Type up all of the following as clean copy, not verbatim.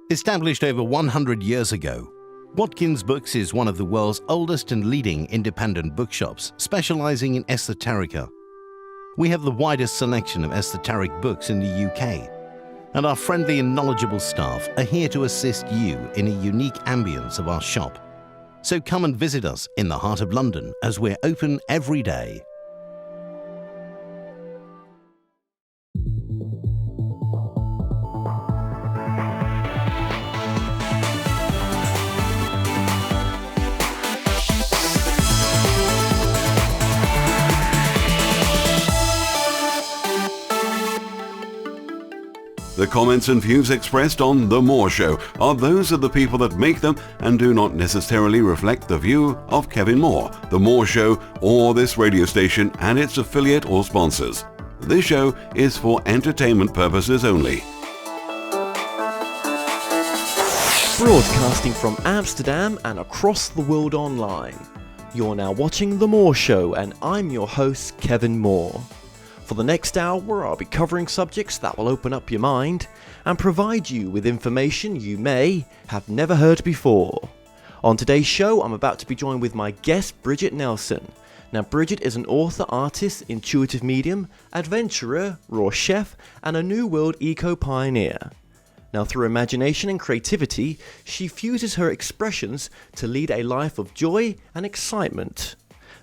Established over 100 years ago, Watkins Books is one of the world's oldest and leading independent bookshops specializing in esoterica. We have the widest selection of esoteric books in the UK, and our friendly and knowledgeable staff are here to assist you in a unique ambience of our shop. So come and visit us in the heart of London as we're open every day. The comments and views expressed on The Moore Show are those of the people that make them and do not necessarily reflect the view of Kevin Moore, The Moore Show, or this radio station and its affiliate or sponsors. This show is for entertainment purposes only. Broadcasting from Amsterdam and across the world online. You're now watching The Moore Show and I'm your host, Kevin Moore. For the next hour, I'll be covering subjects that will open up your mind and provide you with information you may have never heard before. On today's show, I'm about to be joined with my guest, Bridget Nielsen. Now, Bridget is an author, artist, intuitive medium, adventurer, raw chef, and a new world eco-pioneer. Now, through imagination and creativity, she fuses her expressions to lead a life of joy and excitement.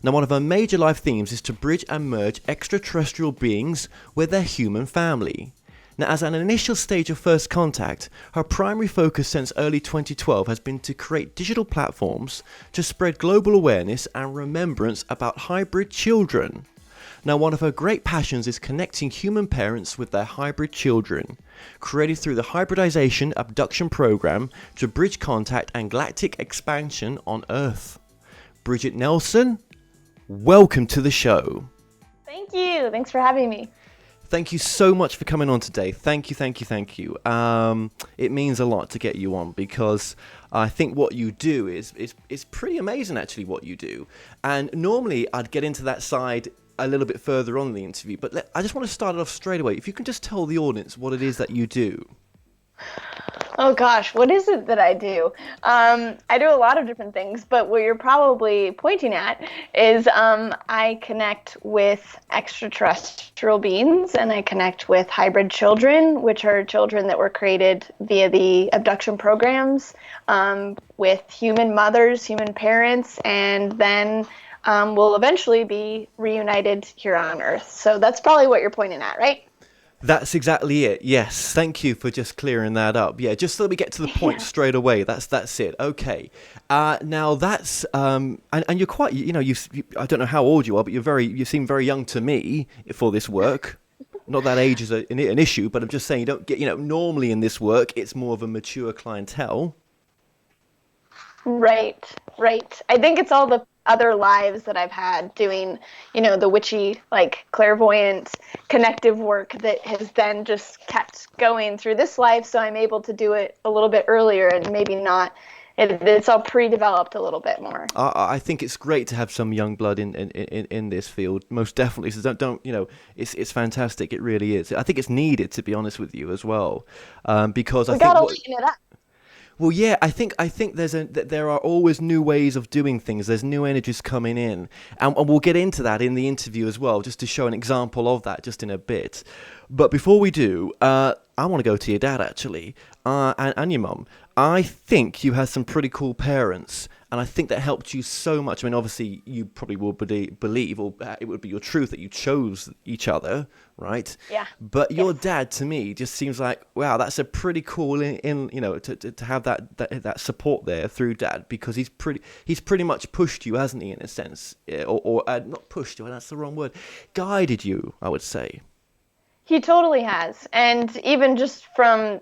Now, one of her major life themes is to bridge and merge extraterrestrial beings with their human family. Now, as an initial stage of first contact, her primary focus since early 2012 has been to create digital platforms to spread global awareness and remembrance about hybrid children. Now, one of her great passions is connecting human parents with their hybrid children, created through the hybridization abduction program to bridge contact and galactic expansion on Earth. Bridget Nielsen, welcome to the show. Thank you. Thanks for having me. Thank you so much for coming on today. Thank you. It means a lot to get you on because I think what you do is pretty amazing, actually, what you do. And normally I'd get into that side a little bit further on in the interview, but I just want to start it off straight away. If you can just tell the audience what it is that you do. Oh gosh, what is it that I do? I do a lot of different things, but what you're probably pointing at is I connect with extraterrestrial beings and I connect with hybrid children, which are children that were created via the abduction programs, with human mothers, human parents, and then will eventually be reunited here on Earth. So that's probably what you're pointing at, right? That's exactly it. Yes. Thank you for just clearing that up. Yeah, just so we get to the point straight away. That's it. Okay. Now that's and you're quite, I don't know how old you are, but you seem very young to me for this work. Not that age is an issue, but I'm just saying you don't get, normally in this work, it's more of a mature clientele. Right. I think it's all the other lives that I've had doing, the witchy, clairvoyant, connective work that has then just kept going through this life. So I'm able to do it a little bit earlier and maybe not. It's all pre-developed a little bit more. I think it's great to have some young blood in this field, most definitely. So don't it's fantastic. It really is. I think it's needed, to be honest with you, as well, because I think gotta lighten it up. Well, yeah, I think there are always new ways of doing things. There's new energies coming in, and we'll get into that in the interview as well, just to show an example of that just in a bit. But before we do, I want to go to your dad, actually, and your mum. I think you had some pretty cool parents, and I think that helped you so much. I mean, obviously, you probably will believe, or it would be your truth that you chose each other, right? Yeah. But your dad, to me, just seems like, wow, that's a pretty cool to have that support there through dad, because he's pretty much pushed you, hasn't he, in a sense, or not pushed you, that's the wrong word, guided you, I would say. He totally has, and even just from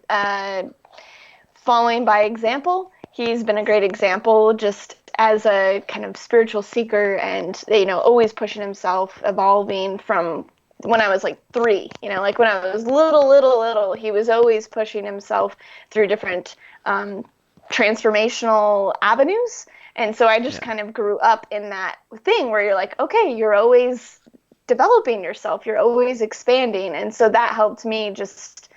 following by example, he's been a great example just as a kind of spiritual seeker and, always pushing himself, evolving from when I was 3, when I was little, he was always pushing himself through different transformational avenues. And so I just kind of grew up in that thing where you're like, okay, you're always developing yourself, you're always expanding. And so that helped me just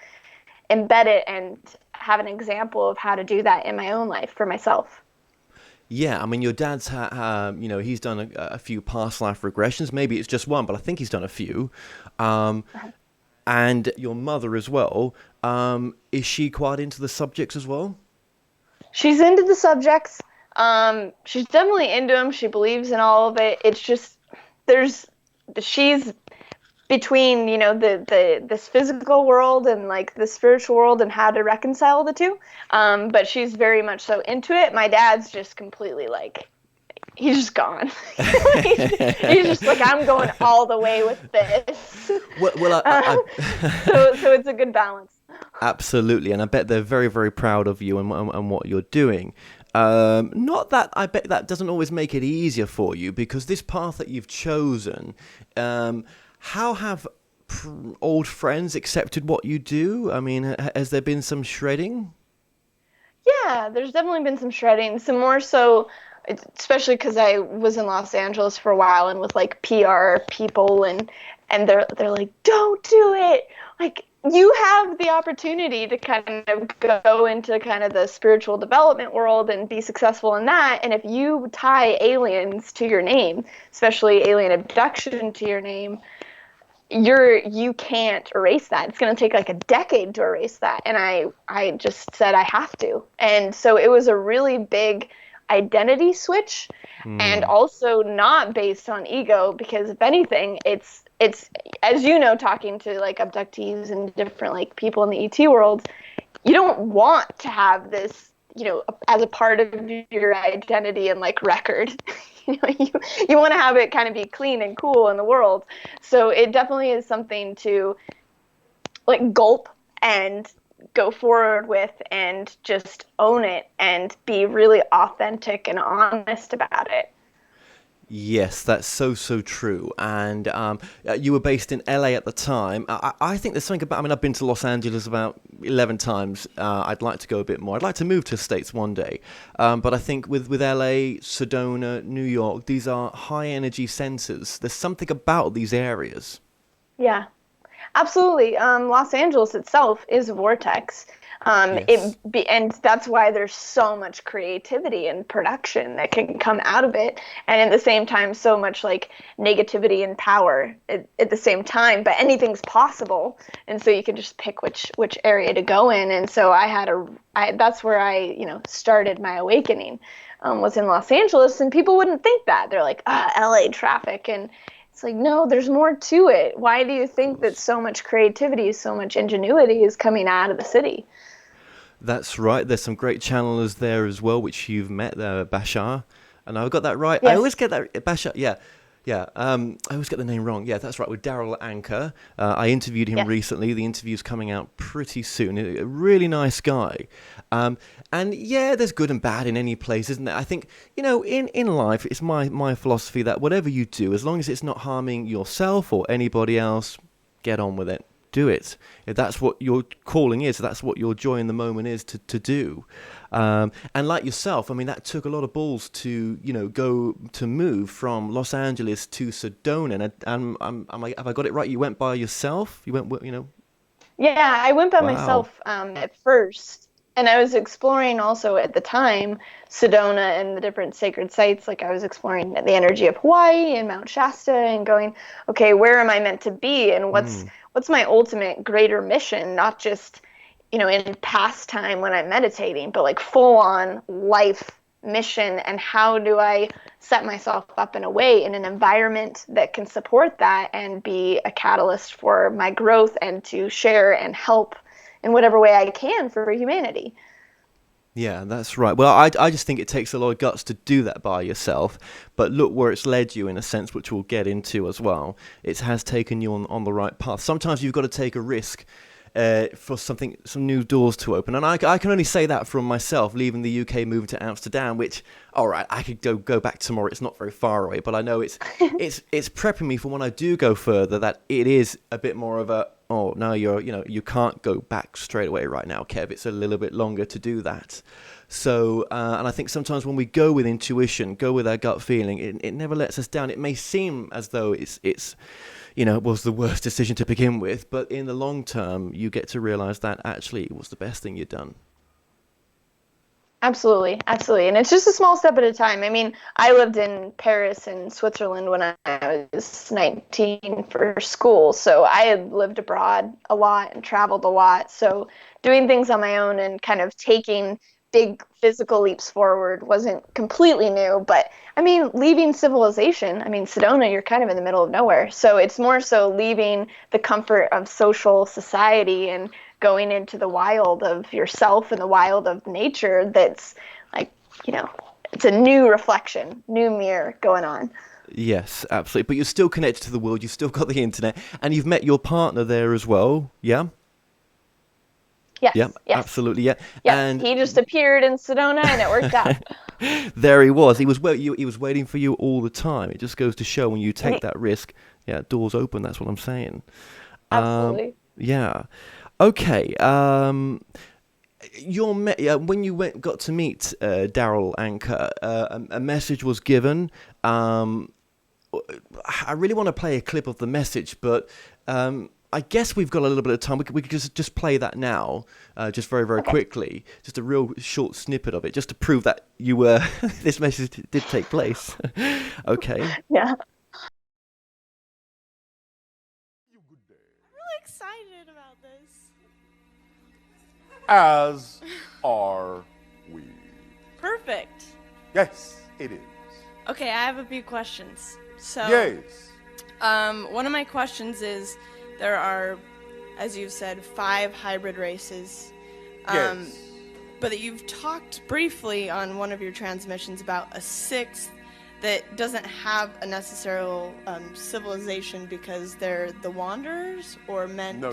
embed it and have an example of how to do that in my own life for myself. Yeah, I mean, your dad's, he's done a few past life regressions. Maybe it's just one, but I think he's done a few. And your mother as well. Is she quite into the subjects as well? She's into the subjects. She's definitely into them. She believes in all of it. It's just she's between, this physical world and like the spiritual world and how to reconcile the two. But she's very much so into it. My dad's just completely like, he's just gone. He's just like, I'm going all the way with this. So it's a good balance. Absolutely, and I bet they're very, very proud of you and what you're doing. Not that I bet that doesn't always make it easier for you, because this path that you've chosen, how have old friends accepted what you do? I mean, has there been some shredding? Yeah, there's definitely been some shredding, some more so, especially because I was in Los Angeles for a while and with like PR people, and they're like, don't do it. Like, you have the opportunity to kind of go into kind of the spiritual development world and be successful in that. And if you tie aliens to your name, especially alien abduction to your name, you can't erase that. It's going to take like a decade to erase that. And I just said I have to. And so it was a really big identity switch, and also not based on ego, because if anything, it's as you know, talking to like abductees and different like people in the ET world, you don't want to have this, as a part of your identity and like record. You want to have it kind of be clean and cool in the world. So it definitely is something to like gulp and go forward with and just own it and be really authentic and honest about it. Yes, that's so true. And you were based in LA at the time. I think there's something about, I mean, I've been to Los Angeles about 11 times. I'd like to go a bit more. I'd like to move to the States one day. But I think with LA, Sedona, New York, these are high energy centers. There's something about these areas. Yeah, absolutely. Los Angeles itself is a vortex. Yes. And that's why there's so much creativity and production that can come out of it, and at the same time so much like negativity and power at the same time, but anything's possible, and so you can just pick which area to go in. And so that's where I started my awakening, was in Los Angeles, and people wouldn't think that. They're like, LA traffic, and it's like, no, there's more to it. Why do you think that so much creativity, so much ingenuity is coming out of the city? That's right. There's some great channelers there as well, which you've met there, Bashar. And I got that right. Yes. I always get that, Bashar. Yeah. I always get the name wrong. Yeah, that's right. With Daryl Anker. I interviewed him recently. The interview's coming out pretty soon. A really nice guy. And yeah, there's good and bad in any place, isn't there? I think, in life, it's my philosophy that whatever you do, as long as it's not harming yourself or anybody else, get on with it. Do it. If that's what your calling is, that's what your joy in the moment is to do. And like yourself, I mean, that took a lot of balls to, go to move from Los Angeles to Sedona. And have I got it right? You went by yourself? You went, Yeah, I went by Wow. myself at first. And I was exploring also at the time Sedona and the different sacred sites. Like I was exploring the energy of Hawaii and Mount Shasta and going, okay, where am I meant to be? And what's my ultimate greater mission? Not just, in pastime when I'm meditating, but like full on life mission. And how do I set myself up in a way, in an environment that can support that and be a catalyst for my growth and to share and help in whatever way I can for humanity. Yeah, that's right. Well, I just think it takes a lot of guts to do that by yourself. But look where it's led you in a sense, which we'll get into as well. It has taken you on the right path. Sometimes you've got to take a risk for some new doors to open. And I can only say that from myself, leaving the UK, moving to Amsterdam, which, all right, I could go back tomorrow. It's not very far away. But I know it's prepping me for when I do go further, that it is a bit more of a, oh, no, you can't go back straight away right now, Kev. It's a little bit longer to do that. So, and I think sometimes when we go with intuition, go with our gut feeling, it never lets us down. It may seem as though it's it was the worst decision to begin with, but in the long term, you get to realize that actually it was the best thing you've done. Absolutely, absolutely. And it's just a small step at a time. I mean, I lived in Paris and Switzerland when I was 19 for school. So I had lived abroad a lot and traveled a lot. So doing things on my own and kind of taking big physical leaps forward wasn't completely new. But I mean, leaving civilization, I mean, Sedona, you're kind of in the middle of nowhere. So it's more so leaving the comfort of social society and going into the wild of yourself and the wild of nature that's like, it's a new reflection, new mirror going on. Yes, absolutely. But you're still connected to the world. You've still got the internet, and you've met your partner there as well. Yeah. Yes. Yeah. Yes. Absolutely. Yeah. Yes. And he just appeared in Sedona, and it worked out. there he was. He was waiting for you all the time. It just goes to show when you take that risk, doors open. That's what I'm saying. Absolutely. Yeah. Okay. When you got to meet Daryl Anker, a message was given. I really want to play a clip of the message, but I guess we've got a little bit of time. We could just play that now, just very, very quickly. Just a real short snippet of it, just to prove that you were this message did take place. Okay. Yeah. Excited about this. As are we. Perfect. Yes, it is. Okay, I have a few questions. So, Yes. One of my questions is, there are, as you've said, 5 hybrid races. Yes. But that you've talked briefly on one of your transmissions about a 6th that doesn't have a necessary civilization because they're the Wanderers, or meant... No.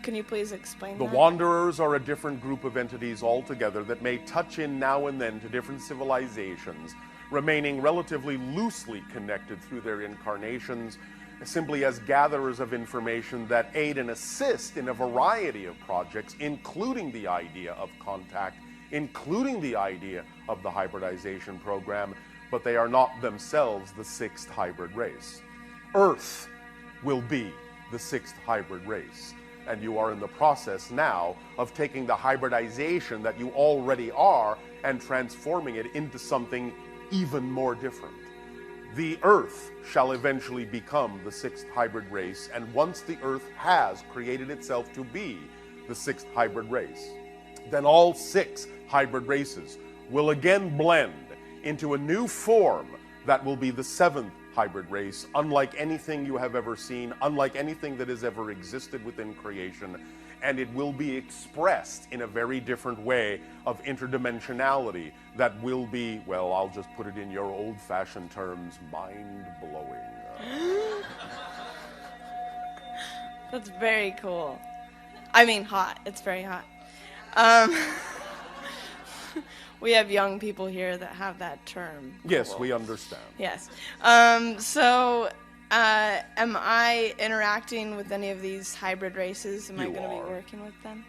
Can you please explain The that? Wanderers are a different group of entities altogether that may touch in now and then to different civilizations, remaining relatively loosely connected through their incarnations, simply as gatherers of information that aid and assist in a variety of projects, including the idea of contact, including the idea of the hybridization program, but they are not themselves the 6th hybrid race. Earth will be the 6th hybrid race, and you are in the process now of taking the hybridization that you already are and transforming it into something even more different. The Earth shall eventually become the 6th hybrid race, and once the Earth has created itself to be the 6th hybrid race, then all 6 hybrid races will again blend into a new form that will be the 7th hybrid race, unlike anything you have ever seen, unlike anything that has ever existed within creation, and it will be expressed in a very different way of interdimensionality that will be, well, I'll just put it in your old-fashioned terms, mind-blowing. That's very cool. I mean, hot. It's very hot. We have young people here that have that term. Yes, Cool. we understand. Yes. So, am I interacting with any of these hybrid races? Am I You going to are. be working with them?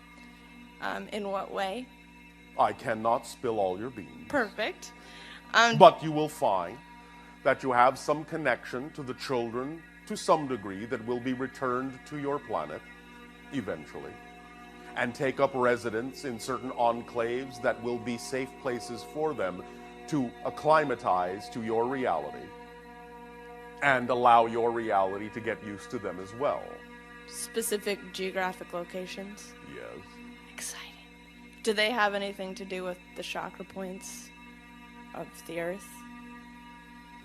In what way? I cannot spill all your beans. Perfect. But you will find that you have some connection to the children, to some degree, that will be returned to your planet, eventually, and take up residence in certain enclaves that will be safe places for them to acclimatize to your reality and allow your reality to get used to them as well. Specific geographic locations? Yes. Exciting. Do they have anything to do with the chakra points of the Earth?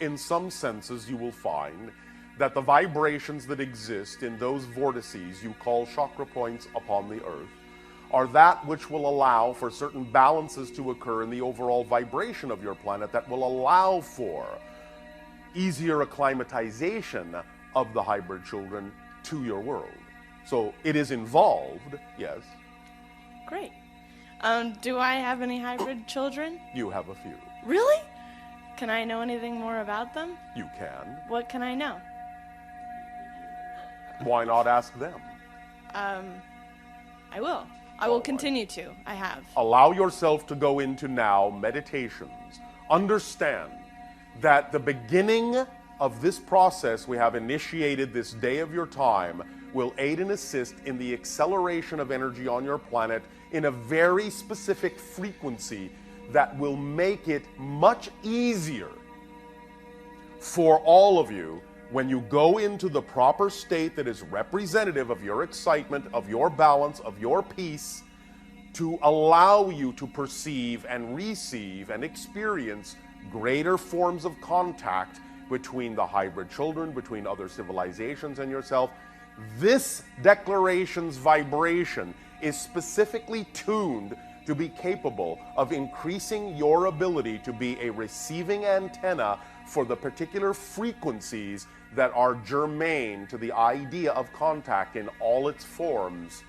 In some senses, you will find that the vibrations that exist in those vortices you call chakra points upon the Earth are that which will allow for certain balances to occur in the overall vibration of your planet that will allow for easier acclimatization of the hybrid children to your world. So it is involved, yes. Great. Do I have any hybrid children? You have a few. Really? Can I know anything more about them? You can. What can I know? Why not ask them? I will. I will continue to. I have. Allow yourself to go into now meditations. Understand that the beginning of this process we have initiated this day of your time will aid and assist in the acceleration of energy on your planet in a very specific frequency that will make it much easier for all of you when you go into the proper state that is representative of your excitement, of your balance, of your peace, to allow you to perceive and receive and experience greater forms of contact between the hybrid children, between other civilizations and yourself. This declaration's vibration is specifically tuned to be capable of increasing your ability to be a receiving antenna for the particular frequencies that are germane to the idea of contact in all its forms.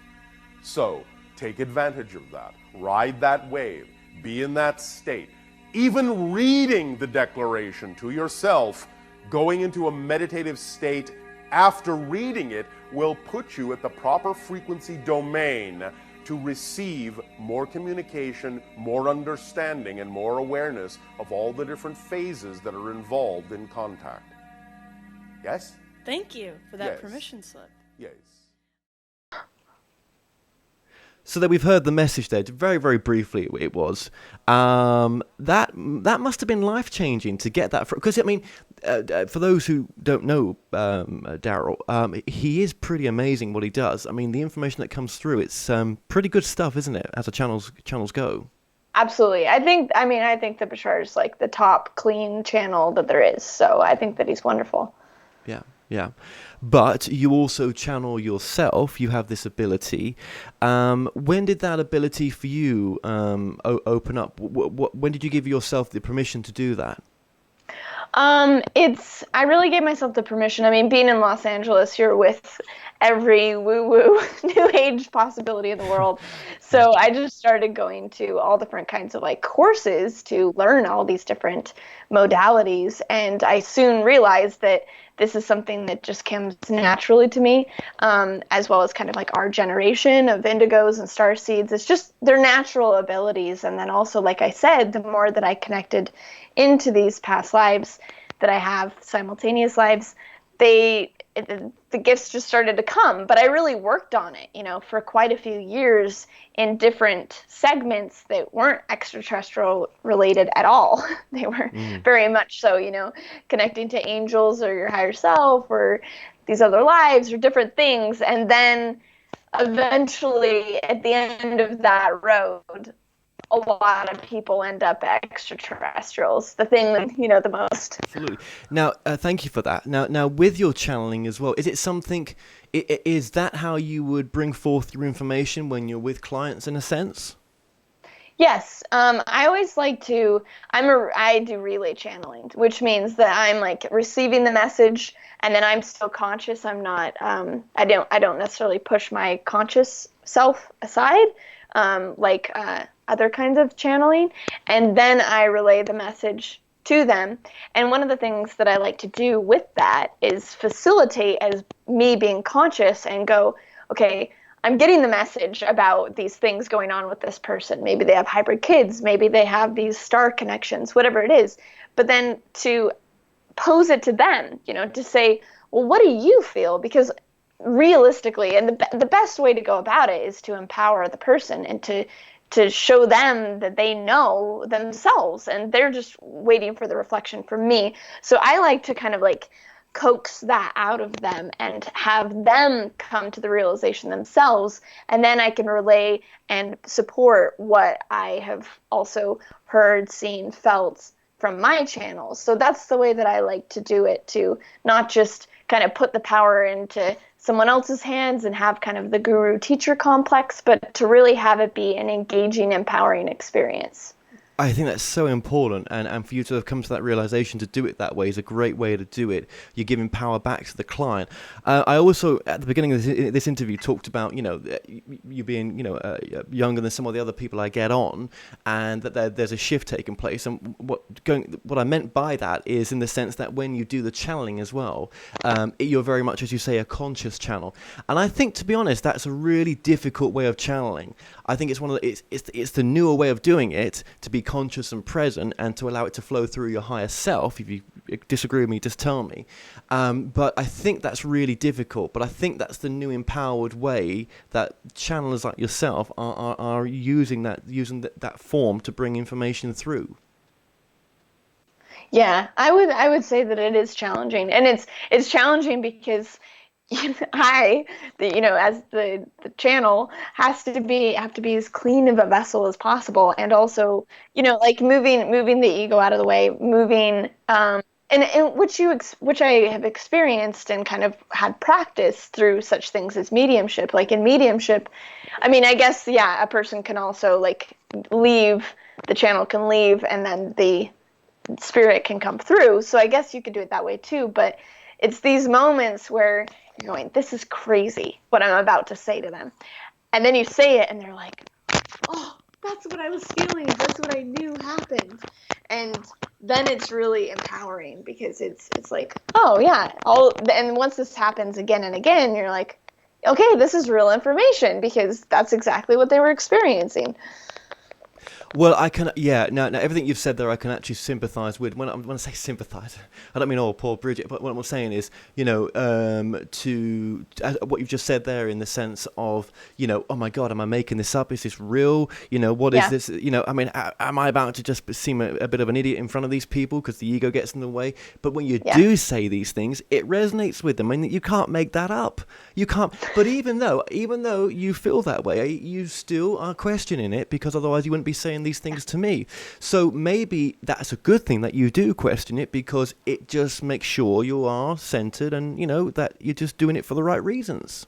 So, take advantage of that. Ride that wave. Be in that state. Even reading the declaration to yourself, going into a meditative state after reading it will put you at the proper frequency domain to receive more communication, more understanding, and more awareness of all the different phases that are involved in contact. Yes? Thank you for that Yes. permission slip. Yes. So that we've heard the message there, very, very briefly it was. That must have been life-changing to get that. Because, I mean, for those who don't know Daryl, he is pretty amazing what he does. I mean, the information that comes through, it's pretty good stuff, isn't it, as the channels go? Absolutely. I think the Bashar is like the top clean channel that there is. So I think that he's wonderful. Yeah. But you also channel yourself. You have this ability. When did that ability for you open up? When did you give yourself the permission to do that? I really gave myself the permission. I mean, being in Los Angeles, you're with every woo-woo new age possibility in the world. So I just started going to all different kinds of like courses to learn all these different modalities. And I soon realized that this is something that just comes naturally to me, as well as kind of like our generation of indigos and starseeds. It's just their natural abilities. And then also, like I said, the more that I connected into these past lives that I have, simultaneous lives, the gifts just started to come. But I really worked on it, for quite a few years in different segments that weren't extraterrestrial related at all. They were very much so, connecting to angels or your higher self or these other lives or different things. And then eventually at the end of that road, a lot of people end up extraterrestrials, the thing the most. Absolutely. Now, thank you for that. Now, with your channeling as well, is it something? Is that how you would bring forth your information when you're with clients, in a sense? Yes. I always like to. I do relay channeling, which means that I'm like receiving the message, and then I'm still conscious. I'm not. I don't necessarily push my conscious self aside, like other kinds of channeling, and then I relay the message to them. And one of the things that I like to do with that is facilitate as me being conscious and go, okay, I'm getting the message about these things going on with this person. Maybe they have hybrid kids, maybe they have these star connections, whatever it is. But then to pose it to them, to say, well, what do you feel? Because realistically, and the best way to go about it is to empower the person and to show them that they know themselves, and they're just waiting for the reflection from me. So I like to kind of like coax that out of them and have them come to the realization themselves, and then I can relay and support what I have also heard, seen, felt from my channels. So that's the way that I like to do it, to not just kind of put the power into someone else's hands and have kind of the guru-teacher complex, but to really have it be an engaging, empowering experience. I think that's so important, and for you to have come to that realization to do it that way is a great way to do it. You're giving power back to the client. I also, at the beginning of this interview, talked about, you being, younger than some of the other people I get on, and that there's a shift taking place. And what I meant by that is in the sense that when you do the channeling as well, you're very much, as you say, a conscious channel. And I think, to be honest, that's a really difficult way of channeling. I think it's it's the newer way of doing it, to be conscious and present, and to allow it to flow through your higher self, if you disagree with me, just tell me. But I think that's really difficult. But I think that's the new empowered way that channelers like yourself are using that form to bring information through. Yeah, I would say that it is challenging, and it's challenging because as the channel have to be as clean of a vessel as possible, and also, like moving the ego out of the way, moving and which I have experienced and kind of had practice through such things as mediumship. Like in mediumship, I mean, I guess, yeah, a person can also like leave, the channel can leave, and then the spirit can come through. So I guess you could do it that way too, but it's these moments where you're going, this is crazy what I'm about to say to them. And then you say it and they're like, oh, that's what I was feeling. That's what I knew happened. And then it's really empowering because it's like, oh yeah. And once this happens again and again, you're like, okay, this is real information because that's exactly what they were experiencing. Well, I can, yeah. Now, everything you've said there, I can actually sympathise with. When I say sympathise, I don't mean poor Bridget. But what I'm saying is, to what you've just said there, in the sense of, oh my God, am I making this up? Is this real? What is this? I mean, am I about to just seem a bit of an idiot in front of these people because the ego gets in the way? But when you do say these things, it resonates with them. I mean, you can't make that up. You can't. But even though you feel that way, you still are questioning it, because otherwise you wouldn't be saying these things to me. So maybe that's a good thing that you do question it, because it just makes sure you are centered and that you're just doing it for the right reasons.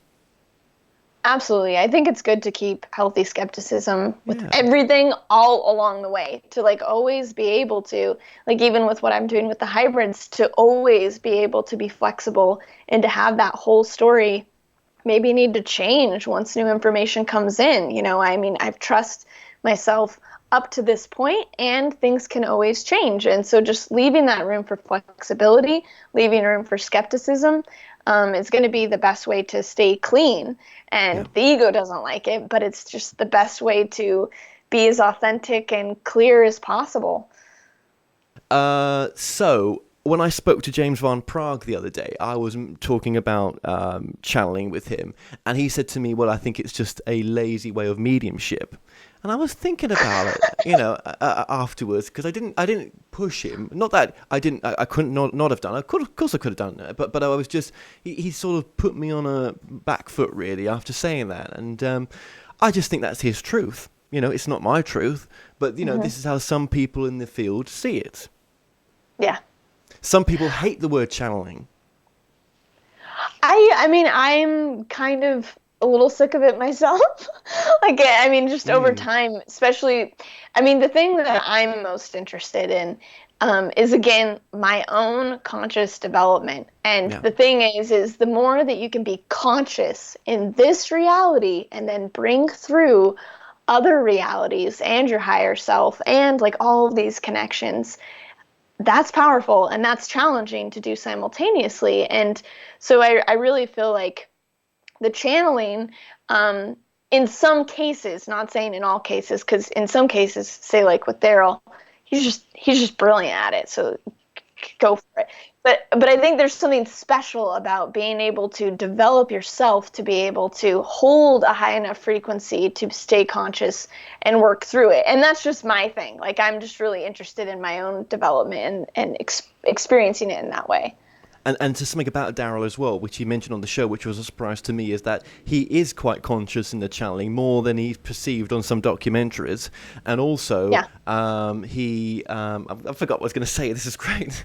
Absolutely. I think it's good to keep healthy skepticism with everything all along the way, to like always be able to, like even with what I'm doing with the hybrids, to always be able to be flexible and to have that whole story maybe need to change once new information comes in. I mean, I've trust myself up to this point, and things can always change. And so just leaving that room for flexibility, leaving room for skepticism, is going to be the best way to stay clean. And the ego doesn't like it, but it's just the best way to be as authentic and clear as possible. So when I spoke to James Van Prague the other day, I was talking about channeling with him, and he said to me, well, I think it's just a lazy way of mediumship. And I was thinking about it, afterwards, because I didn't push him. Not that I couldn't not have done it. Of course I could have done it, but I was just, he sort of put me on a back foot, really, after saying that. And I just think that's his truth. It's not my truth, but, this is how some people in the field see it. Yeah. Some people hate the word channeling. I mean, I'm kind of a little sick of it myself. Just over time, especially, the thing that I'm most interested in is, again, my own conscious development. And the thing is the more that you can be conscious in this reality and then bring through other realities and your higher self and like all of these connections, that's powerful and that's challenging to do simultaneously. And so I really feel like the channeling, in some cases, not saying in all cases, because in some cases, say like with Daryl, he's just brilliant at it, so go for it. But I think there's something special about being able to develop yourself to be able to hold a high enough frequency to stay conscious and work through it. And that's just my thing. Like, I'm just really interested in my own development and experiencing it in that way. And to something about Daryl as well, which he mentioned on the show, which was a surprise to me, is that he is quite conscious in the channeling, more than he's perceived on some documentaries. And also, I forgot what I was going to say. This is great.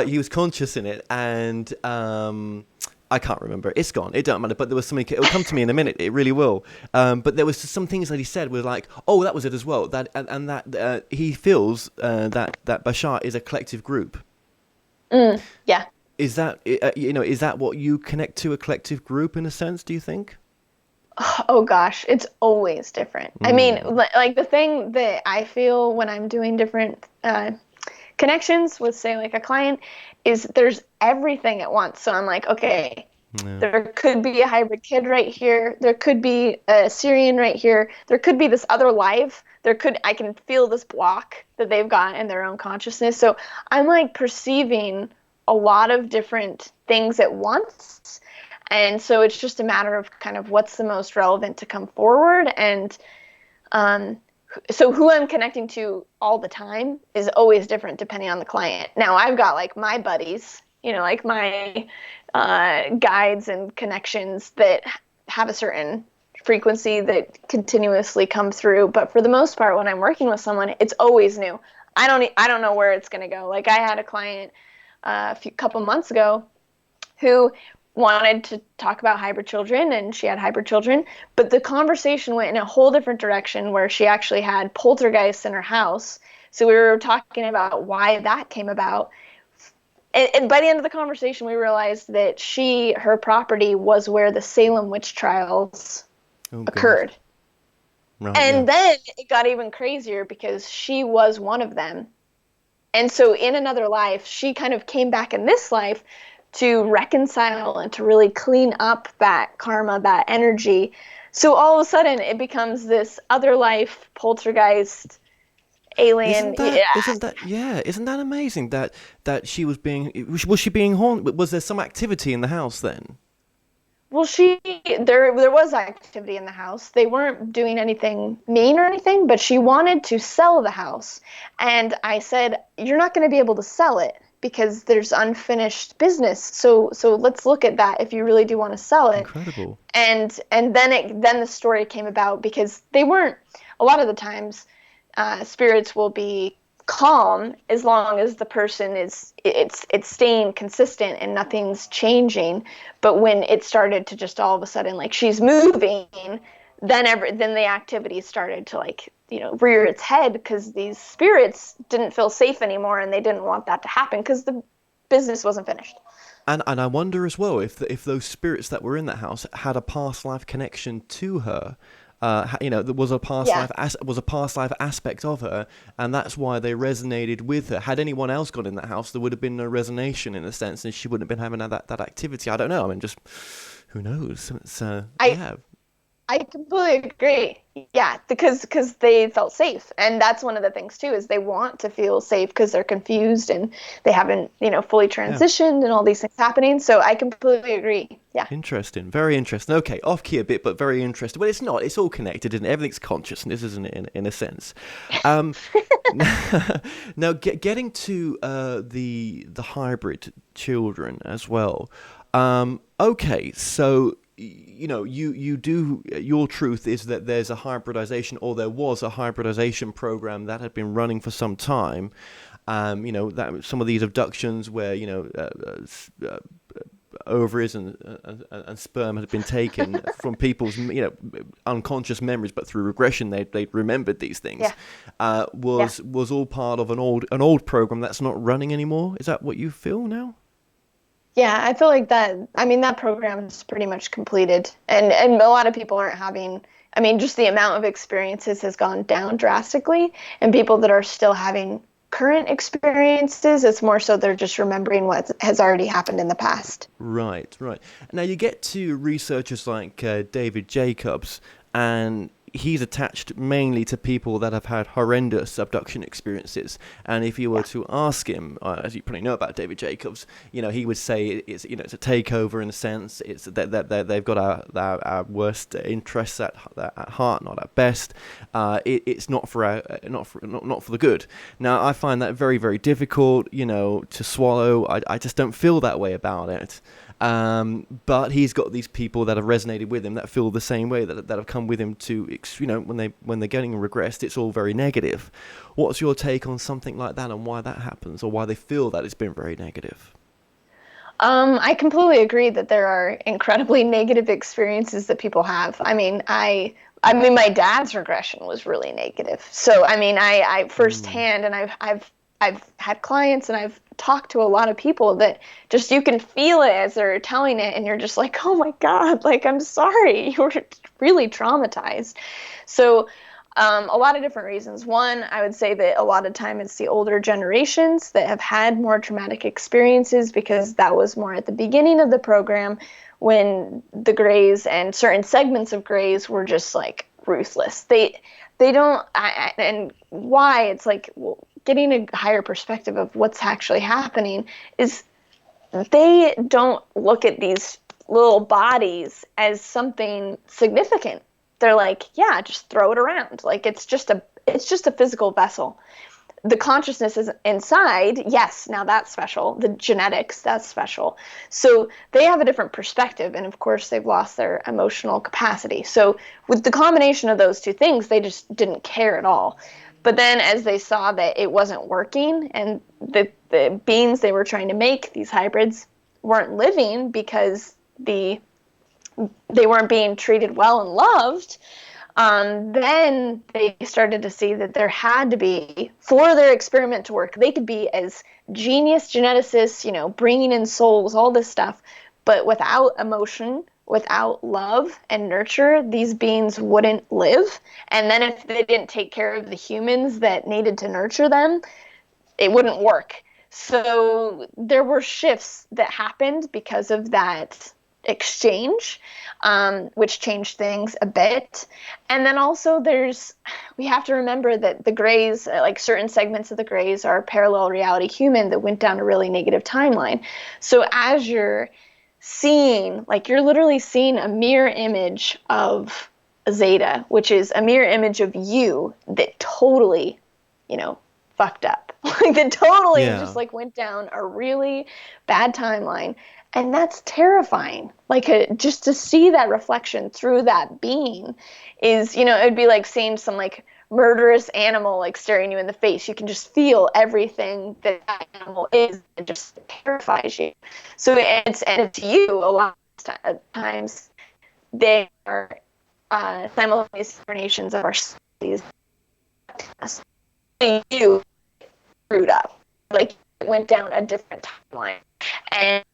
He was conscious in it, and I can't remember. It's gone. It don't matter. But there was something. It'll come to me in a minute. It really will. But there was some things that he said were like, "Oh, that was it as well." That he feels that Bashar is a collective group. Yeah. Is that is that what you connect to, a collective group in a sense, do you think? Oh gosh, it's always different. I mean, like the thing that I feel when I'm doing different connections with, say, like a client, is there's everything at once. So I'm like, okay, There could be a hybrid kid right here. There could be a Syrian right here. There could be this other life. I can feel this block that they've got in their own consciousness. So I'm like perceiving a lot of different things at once. And so it's just a matter of kind of what's the most relevant to come forward. And so who I'm connecting to all the time is always different depending on the client. Now I've got like my buddies, like my guides and connections that have a certain frequency that continuously come through. But for the most part, when I'm working with someone, it's always new. I don't know where it's going to go. Like I had a client couple months ago who wanted to talk about hybrid children, and she had hybrid children, but the conversation went in a whole different direction where she actually had poltergeists in her house. So we were talking about why that came about. And by the end of the conversation, we realized that her property was where the Salem witch trials occurred. Right, and then it got even crazier because she was one of them. And so in another life, she kind of came back in this life to reconcile and to really clean up that karma, that energy. So all of a sudden, it becomes this other life poltergeist alien. Isn't that amazing that she was being haunted? Was there some activity in the house then? Well, there was activity in the house. They weren't doing anything mean or anything, but she wanted to sell the house. And I said, you're not going to be able to sell it because there's unfinished business. So let's look at that if you really do want to sell it. Incredible. And then the story came about because they weren't, a lot of the times, spirits will be calm as long as the person is it's staying consistent and nothing's changing. But when it started to just all of a sudden like she's moving, then the activity started to rear its head because these spirits didn't feel safe anymore and they didn't want that to happen because the business wasn't finished. And I wonder as well if those spirits that were in that house had a past life connection to her. There was a past life aspect of her, and that's why they resonated with her. Had anyone else got in that house, there would have been no resonation in a sense, and she wouldn't have been having that activity. I don't know. I mean, just who knows? I completely agree. Yeah, because they felt safe, and that's one of the things too is they want to feel safe because they're confused and they haven't fully transitioned and all these things happening. So I completely agree. Yeah. Interesting, very interesting. Okay, off key a bit, but very interesting. Well, it's not. It's all connected, and everything's consciousness, isn't it? In a sense. Now, getting to the hybrid children as well. Okay, so. Your truth is that there's a hybridization, or there was a hybridization program that had been running for some time. That some of these abductions where ovaries and sperm had been taken from people's unconscious memories, but through regression they remembered these things. Was all part of an old program that's not running anymore. Is that what you feel now? Yeah, I feel like that. I mean, that program is pretty much completed, and a lot of people aren't having. I mean, just the amount of experiences has gone down drastically, and people that are still having current experiences, it's more so they're just remembering what has already happened in the past. Right. Now you get to researchers like David Jacobs, and he's attached mainly to people that have had horrendous abduction experiences. And if you were to ask him, as you probably know about David Jacobs, he would say it's a takeover in a sense. It's that they've got our worst interests at heart, not at best. It's not for the good. Now I find that very, very difficult, to swallow. I just don't feel that way about it. But he's got these people that have resonated with him that feel the same way, that have come with him to, when they're getting regressed, it's all very negative. What's your take on something like that and why that happens, or why they feel that it's been very negative? I completely agree that there are incredibly negative experiences that people have. I mean, my dad's regression was really negative. So, I firsthand, and I've had clients and I've talked to a lot of people that just, you can feel it as they're telling it, and you're just like, oh my God, I'm sorry, you were really traumatized. So a lot of different reasons. One, I would say that a lot of time it's the older generations that have had more traumatic experiences because that was more at the beginning of the program when the Greys and certain segments of Greys were just like ruthless. They don't, and why it's like, well, getting a higher perspective of what's actually happening is they don't look at these little bodies as something significant. They're like, yeah, just throw it around. Like it's just a physical vessel. The consciousness is inside. Yes, now that's special. The genetics, that's special. So they have a different perspective, and of course they've lost their emotional capacity. So with the combination of those two things, they just didn't care at all. But then as they saw that it wasn't working, and the beings they were trying to make, these hybrids, weren't living because they weren't being treated well and loved, then they started to see that there had to be, for their experiment to work, they could be as genius geneticists, bringing in souls, all this stuff, but without emotion, without love and nurture, these beings wouldn't live. And then if they didn't take care of the humans that needed to nurture them, it wouldn't work. So there were shifts that happened because of that exchange, which changed things a bit. And then also we have to remember that the Greys, like certain segments of the Greys, are parallel reality human that went down a really negative timeline. So as you're seeing, like you're literally seeing a mirror image of Zeta, which is a mirror image of you that totally, fucked up. Like that totally just like went down a really bad timeline. And that's terrifying. Like just to see that reflection through that being is, it would be like seeing some like murderous animal like staring you in the face. You can just feel everything that animal is. It just terrifies you. So it's you a lot of times. They are simultaneous incarnations of our species. You screwed up. Like it went down a different timeline. And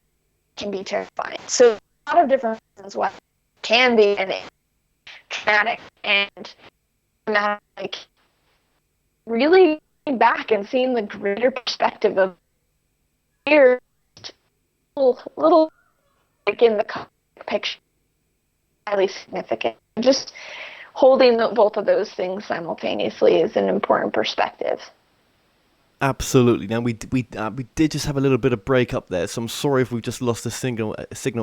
can be terrifying. So a lot of different reasons why it can be traumatic, and like really going back and seeing the greater perspective of here, little like in the picture, highly significant. Just holding both of those things simultaneously is an important perspective. Absolutely. Now we did just have a little bit of break up there, so I'm sorry if we've just lost the signal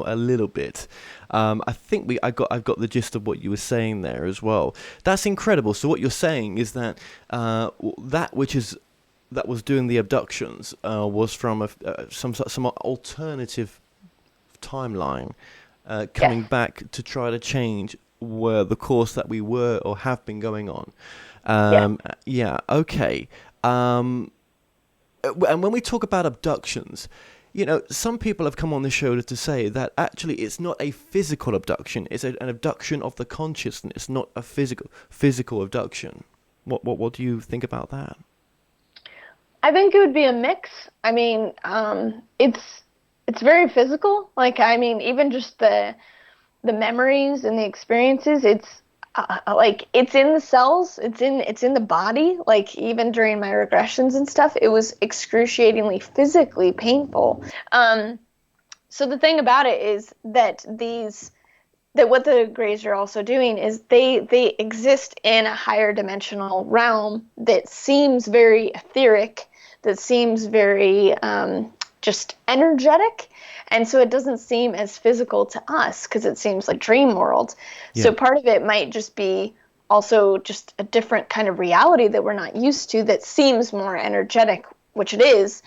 a little bit. I think I've got the gist of what you were saying there as well. That's incredible. So what you're saying is that that was doing the abductions was from some alternative timeline coming back to try to change the course that we were or have been going on. Okay. And when we talk about abductions, some people have come on the show to say that actually it's not a physical abduction; it's an abduction of the consciousness, not a physical abduction. What do you think about that? I think it would be a mix. I mean, it's very physical. Like, I mean, even just the memories and the experiences, it's like it's in the cells, it's in the body. Like even during my regressions and stuff, it was excruciatingly physically painful. So the thing about it is that what the Greys are also doing is they exist in a higher dimensional realm that seems very etheric, that seems very just energetic. And so it doesn't seem as physical to us because it seems like dream world. Yeah. So part of it might just be also just a different kind of reality that we're not used to that seems more energetic, which it is,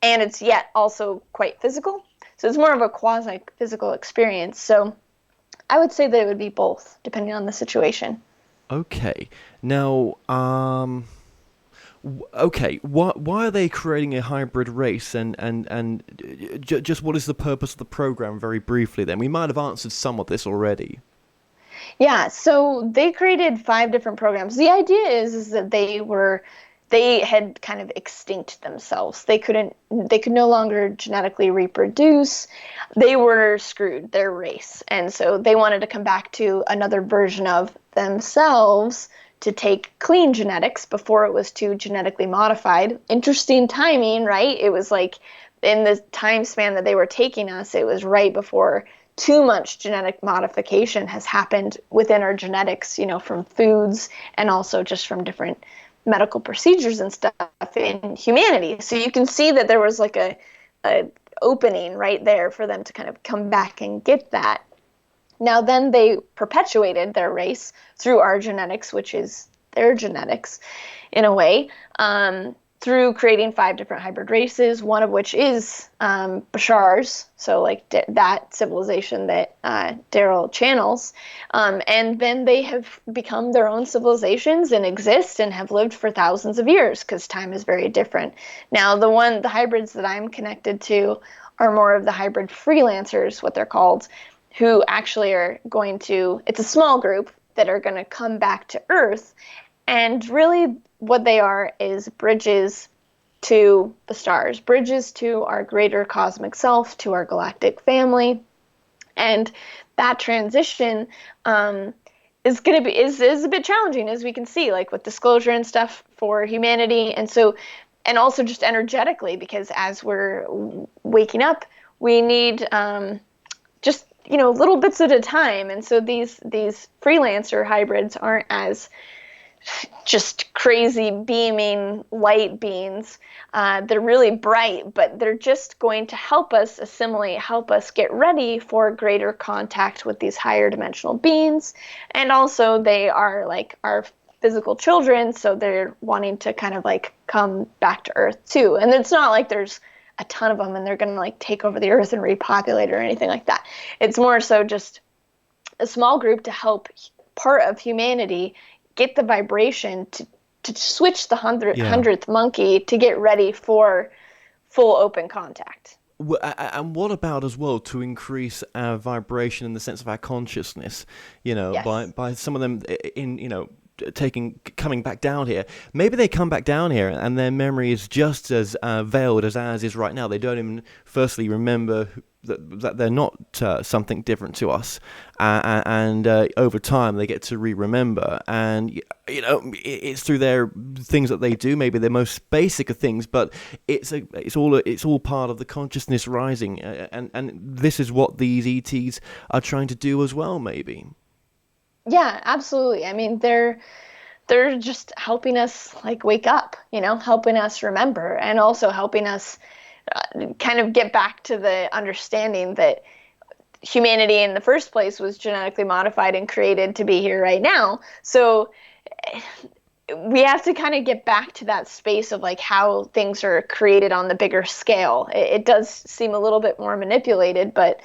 and it's yet also quite physical. So it's more of a quasi-physical experience. So I would say that it would be both, depending on the situation. Okay. Now, why are they creating a hybrid race, and just what is the purpose of the program, very briefly then? We might have answered some of this already. Yeah, so they created 5 different programs. The idea is that they had kind of extinct themselves. They could no longer genetically reproduce. They were screwed, their race. And so they wanted to come back to another version of themselves to take clean genetics before it was too genetically modified. Interesting timing, right? It was like in the time span that they were taking us, it was right before too much genetic modification has happened within our genetics, from foods and also just from different medical procedures and stuff in humanity. So you can see that there was like a opening right there for them to kind of come back and get that. Now then they perpetuated their race through our genetics, which is their genetics in a way, through creating 5 different hybrid races, one of which is Bashar's, so like that civilization that Daryl channels. And then they have become their own civilizations and exist and have lived for thousands of years because time is very different. Now, the hybrids that I'm connected to are more of the hybrid freelancers, what they're called, who actually are going to, it's a small group that are going to come back to Earth. And really what they are is bridges to the stars, bridges to our greater cosmic self, to our galactic family. And that transition is going to be is a bit challenging, as we can see, like with disclosure and stuff for humanity. And so, and also just energetically, because as we're waking up, we need just little bits at a time. And so these freelancer hybrids aren't as just crazy beaming light beings. They're really bright, but they're just going to help us assimilate, help us get ready for greater contact with these higher dimensional beings. And also they are like our physical children, so they're wanting to kind of like come back to Earth too. And it's not like there's a ton of them and they're going to like take over the Earth and repopulate or anything like that. It's more so just a small group to help part of humanity get the vibration to switch the 100th monkey to get ready for full open contact. And what about as well to increase our vibration in the sense of our consciousness? Yes. by some of them coming back down here. Maybe they come back down here and their memory is just as veiled as ours is right now. They don't even firstly remember that they're not something different to us, and over time they get to remember, and it's through their things that they do, maybe the most basic of things, but it's all part of the consciousness rising, and this is what these ETs are trying to do as well, maybe. Yeah, absolutely. I mean, they're just helping us like wake up, helping us remember, and also helping us kind of get back to the understanding that humanity in the first place was genetically modified and created to be here right now. So we have to kind of get back to that space of like how things are created on the bigger scale. It does seem a little bit more manipulated, but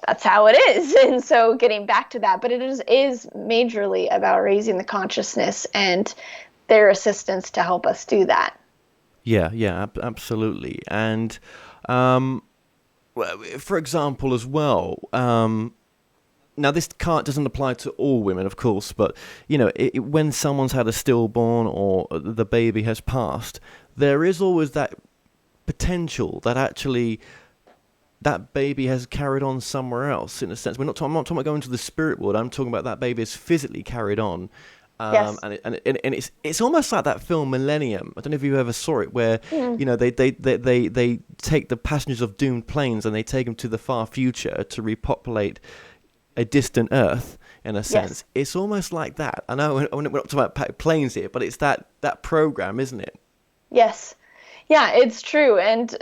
that's how it is. And so getting back to that, but it is majorly about raising the consciousness and their assistance to help us do that. Yeah, absolutely. And for example, as well, now this doesn't apply to all women, of course, but when someone's had a stillborn or the baby has passed, there is always that potential that actually that baby has carried on somewhere else. In a sense, I'm not talking about going to the spirit world. I'm talking about that baby is physically carried on. Yes. And it's almost like that film Millennium. I don't know if you ever saw it, where they take the passengers of doomed planes and they take them to the far future to repopulate a distant Earth. In a sense, yes. It's almost like that. I know we're not talking about planes here, but it's that program, isn't it? Yes. Yeah, it's true, and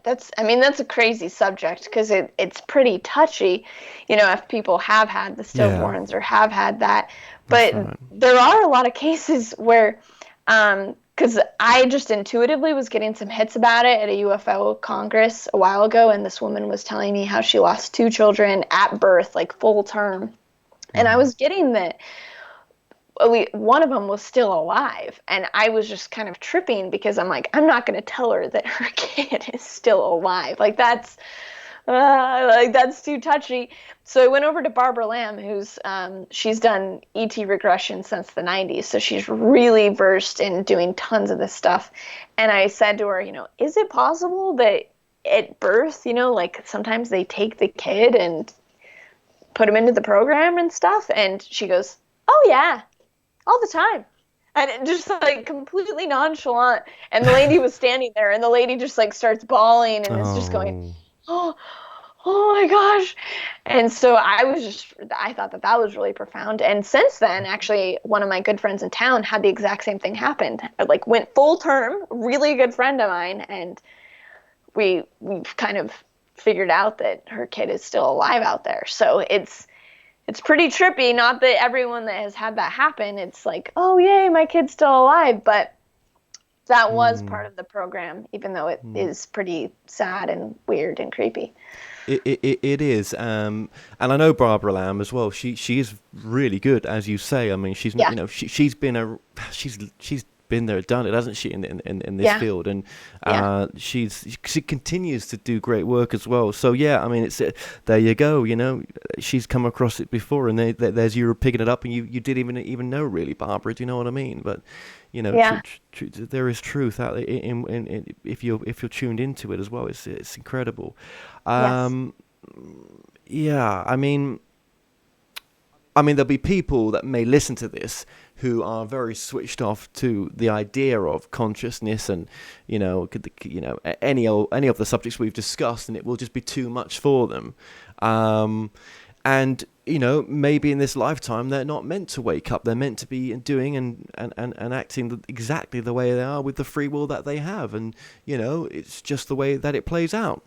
that's a crazy subject because it's pretty touchy, if people have had the stillborns or have had that. But there are a lot of cases where, because I just intuitively was getting some hits about it at a UFO Congress a while ago, and this woman was telling me how she lost 2 children at birth, like full term, and I was getting that one of them was still alive, and I was just kind of tripping because I'm like, I'm not going to tell her that her kid is still alive. Like that's too touchy. So I went over to Barbara Lamb, who's she's done ET regression since the 90s, so she's really versed in doing tons of this stuff. And I said to her, is it possible that at birth, like sometimes they take the kid and put him into the program and stuff? And she goes, oh yeah, all the time. And it just like completely nonchalant. And the lady was standing there, and the lady just like starts bawling and is just going, oh, oh my gosh. And so I thought that that was really profound. And since then, actually, one of my good friends in town had the exact same thing happen. I, like, went full term, really good friend of mine, and we've kind of figured out that her kid is still alive out there. So it's pretty trippy. Not that everyone that has had that happen, it's like, oh yay, my kid's still alive, but that was part of the program, even though it is pretty sad and weird and creepy. It is, and I know Barbara Lamb as well. She is really good, as you say. I mean, she's Yeah. you know she's been there, done it, hasn't she, in this Yeah. field, and Yeah. she continues to do great work as well. So yeah, I mean, it's there you go. You know, she's come across it before, and there's you picking it up, and you didn't even know, really, Barbara. Do you know what I mean? But you know, Yeah. there is truth out in if you're tuned into it as well. It's incredible. Yes. Yeah, I mean, there'll be people that may listen to this who are very switched off to the idea of consciousness, and any of the subjects we've discussed, and it will just be too much for them. And maybe in this lifetime they're not meant to wake up. They're meant to be doing and acting exactly the way they are with the free will that they have, and it's just the way that it plays out.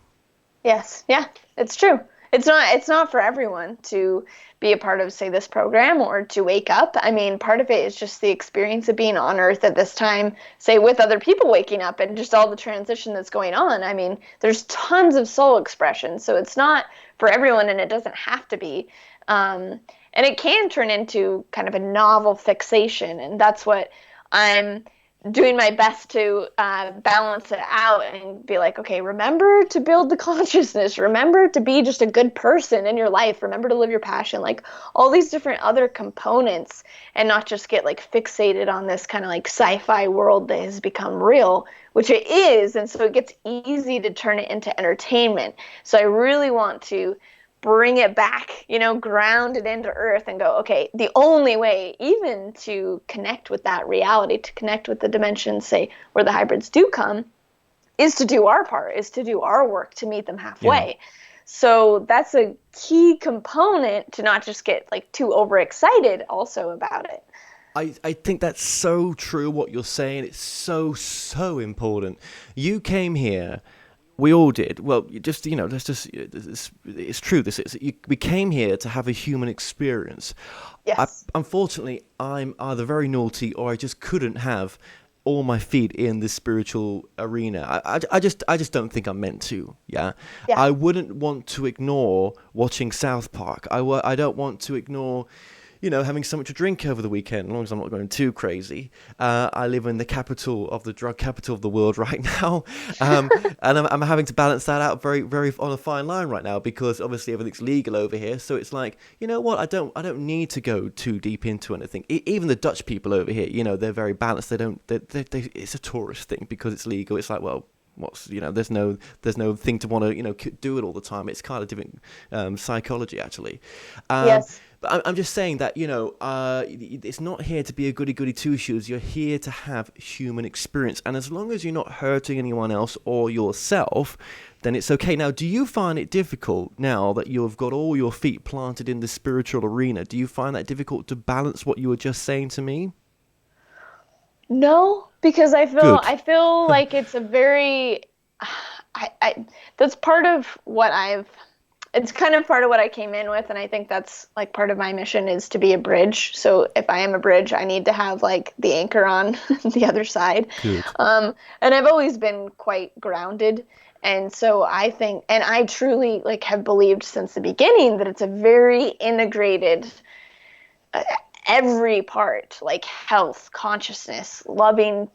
Yes. Yeah, it's true. It's not for everyone to be a part of, say, this program or to wake up. I mean, part of it is just the experience of being on Earth at this time, say, with other people waking up, and just all the transition that's going on. I mean, there's tons of soul expression, so it's not for everyone, and it doesn't have to be. And it can turn into kind of a novel fixation, and that's what I'm doing my best to balance it out and be like, okay, remember to build the consciousness, remember to be just a good person in your life, remember to live your passion, like all these different other components, and not just get like fixated on this kind of like sci-fi world that has become real, which it is. And so it gets easy to turn it into entertainment. So I really want to bring it back, ground it into Earth and go, okay, the only way even to connect with that reality, to connect with the dimensions, say, where the hybrids do come, is to do our part, is to do our work, to meet them halfway. Yeah. So that's a key component, to not just get like too overexcited also about it. I think that's so true what you're saying. It's so important. You came here. We all did. Well, it's true. We came here to have a human experience. Yes. Unfortunately, I'm either very naughty, or I just couldn't have all my feet in the spiritual arena. I just don't think I'm meant to. Yeah. I wouldn't want to ignore watching South Park. I don't want to ignore having something to drink over the weekend, as long as I'm not going too crazy. I live in the capital of the drug capital of the world right now, and I'm having to balance that out very, very on a fine line right now, because obviously everything's legal over here. So it's like, you know what? I don't need to go too deep into anything. Even the Dutch people over here, they're very balanced. It's a tourist thing because it's legal. It's like, well, there's no thing to want to do it all the time. It's kind of different psychology, actually. Yes. But I'm just saying that, it's not here to be a goody-goody two-shoes. You're here to have human experience. And as long as you're not hurting anyone else or yourself, then it's okay. Now, do you find it difficult, now that you've got all your feet planted in the spiritual arena, do you find that difficult to balance what you were just saying to me? No, because I feel like it's a very, that's part of what it's kind of part of what I came in with, and I think that's like part of my mission is to be a bridge. So if I am a bridge, I need to have like the anchor on the other side. Good. And I've always been quite grounded, and so I think, and I truly like have believed since the beginning that it's a very integrated, every part, like health, consciousness, loving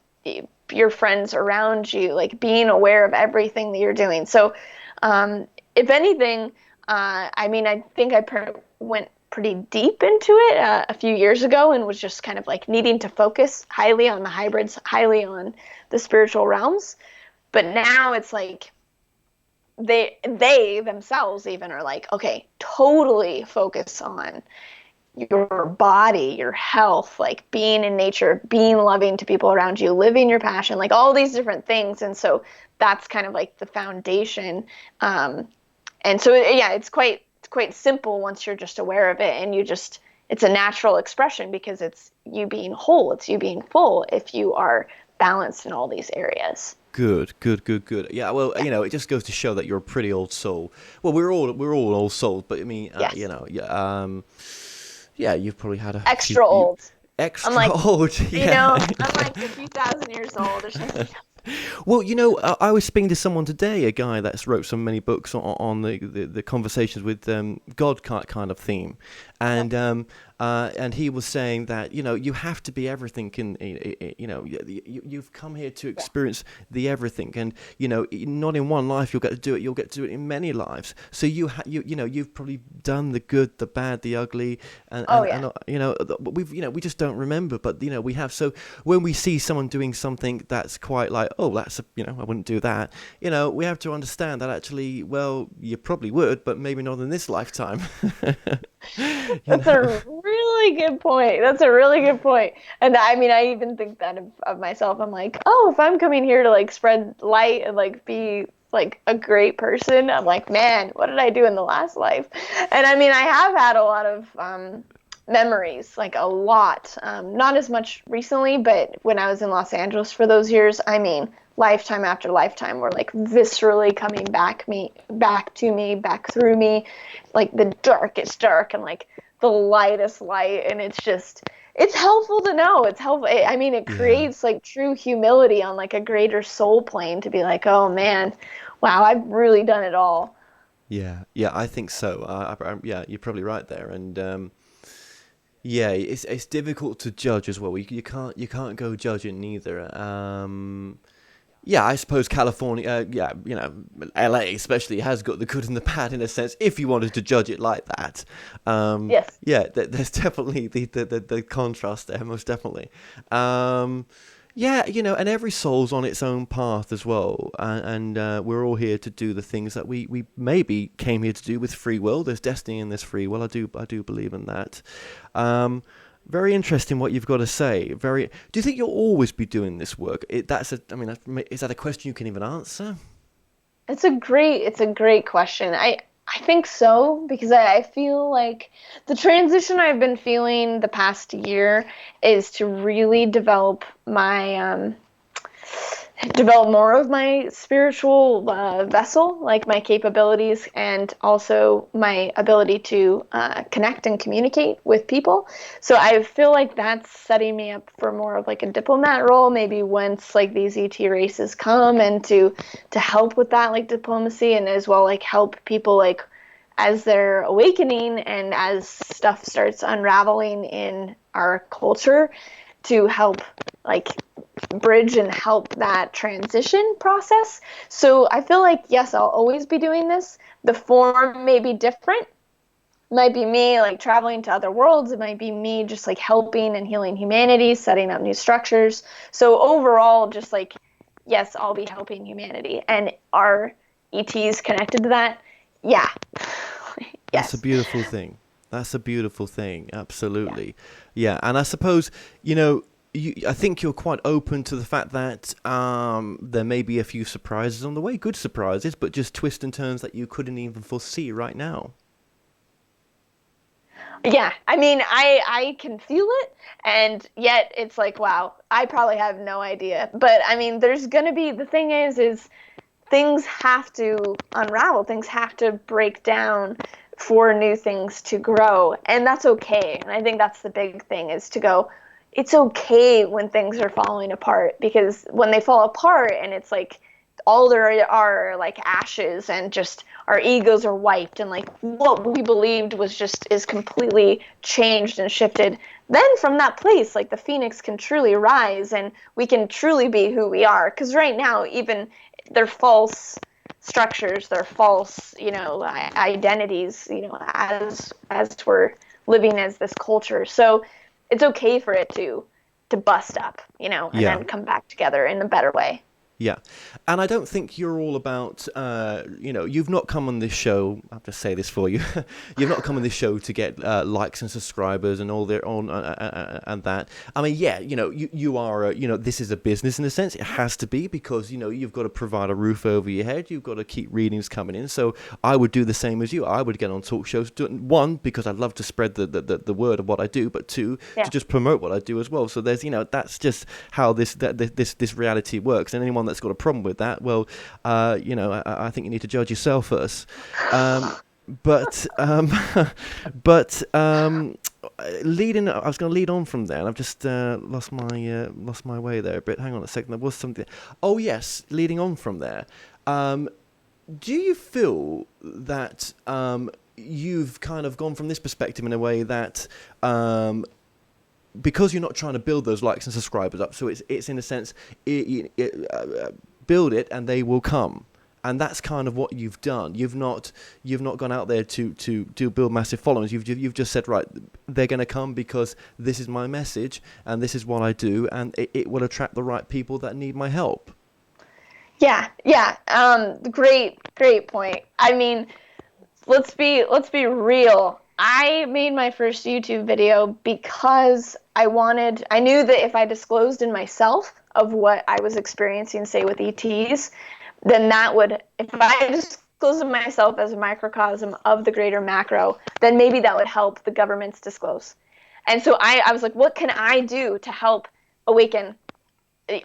your friends around you, like being aware of everything that you're doing. So if anything, I think I went pretty deep into it a few years ago, and was just kind of like needing to focus highly on the hybrids, highly on the spiritual realms. But now it's like they themselves even are like, okay, totally focus on your body, your health, like being in nature, being loving to people around you, living your passion, like all these different things. And so that's kind of like the foundation. And so yeah, it's quite simple once you're just aware of it, and it's a natural expression because it's you being whole, it's you being full if you are balanced in all these areas. Good. Yeah, well, it just goes to show that you're a pretty old soul. Well, we're all old souls, but I mean, Yes. yeah, you've probably had Extra old. Extra I'm like, old, yeah. I'm like a few thousand years old or something. Well, I was speaking to someone today, a guy that's wrote so many books on the conversations with God kind of theme, and he was saying that you have to be everything, you've come here to experience the everything, and not in one life you'll get to do it. You'll get to do it in many lives. So you've probably done the good, the bad, the ugly, and we just don't remember, but we have. So when we see someone doing something that's quite like, oh, that's I wouldn't do that. We have to understand that actually, well, you probably would, but maybe not in this lifetime. That's a really good point. And I mean, I even think that of myself. I'm like, oh, if I'm coming here to like spread light and like be like a great person, I'm like, man, what did I do in the last life? And I mean, I have had a lot of memories, like a lot. Not as much recently, but when I was in Los Angeles for those years, I mean, lifetime after lifetime were like viscerally coming back through me, like the darkest dark and like the lightest light. And it's helpful to know. It's helpful. I mean, it creates like true humility on like a greater soul plane to be like, oh man, wow, I've really done it all. Yeah, I think so. Yeah, you're probably right there. And yeah, it's difficult to judge as well. You can't go judging neither. Yeah, I suppose California, LA especially has got the good and the bad in a sense, if you wanted to judge it like that. Yes. Yeah, there's definitely the contrast there, most definitely. Yeah, and every soul's on its own path as well, and we're all here to do the things that we maybe came here to do with free will. There's destiny in this free will. I do believe in that. Very interesting what you've got to say. Do you think you'll always be doing this work? Is that a question you can even answer? It's a great question. I think so, because I feel like the transition I've been feeling the past year is to really develop more of my spiritual vessel, like my capabilities, and also my ability to connect and communicate with people. So I feel like that's setting me up for more of like a diplomat role, maybe once like these ET races come, and to help with that like diplomacy, and as well like help people like as they're awakening and as stuff starts unraveling in our culture, to help like bridge and help that transition process. So I feel like, yes, I'll always be doing this. The form may be different. It might be me like traveling to other worlds. It might be me just like helping and healing humanity, setting up new structures. So overall, just like, yes, I'll be helping humanity. And are ETs connected to that? Yeah. Yes. That's a beautiful thing. Absolutely. Yeah. And I suppose, I think you're quite open to the fact that there may be a few surprises on the way, good surprises, but just twists and turns that you couldn't even foresee right now. Yeah, I mean, I can feel it, and yet it's like, wow, I probably have no idea. But I mean, there's gonna be, the thing is things have to unravel, things have to break down for new things to grow, and that's okay. And I think that's the big thing, is to go, it's okay when things are falling apart, because when they fall apart and it's like all there are like ashes and just our egos are wiped and like what we believed is completely changed and shifted, then from that place like the phoenix can truly rise and we can truly be who we are. Because right now, even they're false structures, they're false identities, as we're living as this culture. So it's okay for it to bust up, and then come back together in a better way. Yeah, and I don't think you're all about, you've not come on this show, I have to say this for you, you've not come on this show to get likes and subscribers and all their own, and that. I mean, yeah, you are, this is a business in a sense. It has to be because, you've got to provide a roof over your head. You've got to keep readings coming in. So I would do the same as you. I would get on talk shows, one, because I'd love to spread the word of what I do, but two, to just promote what I do as well. So there's, that's just how this reality works. And anyone that's got a problem with that, well, I think you need to judge yourself first. But leading, I was going to lead on from there, and I've just lost my way there a bit. Hang on a second, there was something. Oh yes, leading on from there. Do you feel that you've kind of gone from this perspective in a way that because you're not trying to build those likes and subscribers up, so it's in a sense, build it and they will come, and that's kind of what you've done. You've not gone out there to build massive followings. You've just said, right, they're going to come because this is my message and this is what I do, and it will attract the right people that need my help. Yeah. Great point. I mean, let's be real. I made my first YouTube video because I knew that if I disclosed in myself of what I was experiencing, say with ETs, then if I disclosed in myself as a microcosm of the greater macro, then maybe that would help the governments disclose. And so I was like, what can I do to help awaken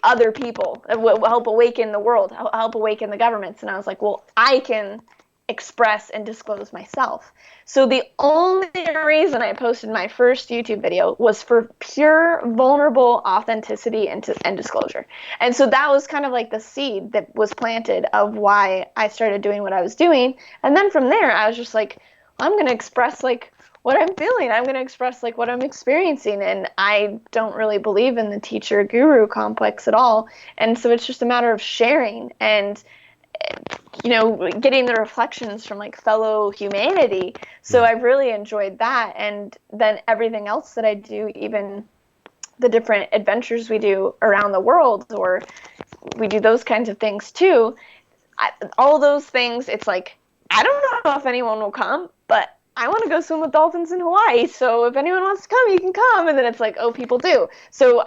other people, help awaken the world, help awaken the governments? And I was like, well, I can express and disclose myself. So the only reason I posted my first YouTube video was for pure vulnerable authenticity and disclosure. And so that was kind of like the seed that was planted of why I started doing what I was doing. And then from there, I was just like, I'm going to express like what I'm feeling. I'm going to express like what I'm experiencing. And I don't really believe in the teacher guru complex at all. And so it's just a matter of sharing and getting the reflections from like fellow humanity. So I've really enjoyed that. And then everything else that I do, even the different adventures we do around the world, or we do those kinds of things too. All those things, it's like, I don't know if anyone will come, but I want to go swim with dolphins in Hawaii, so if anyone wants to come, you can come. And then it's like, oh, people do. So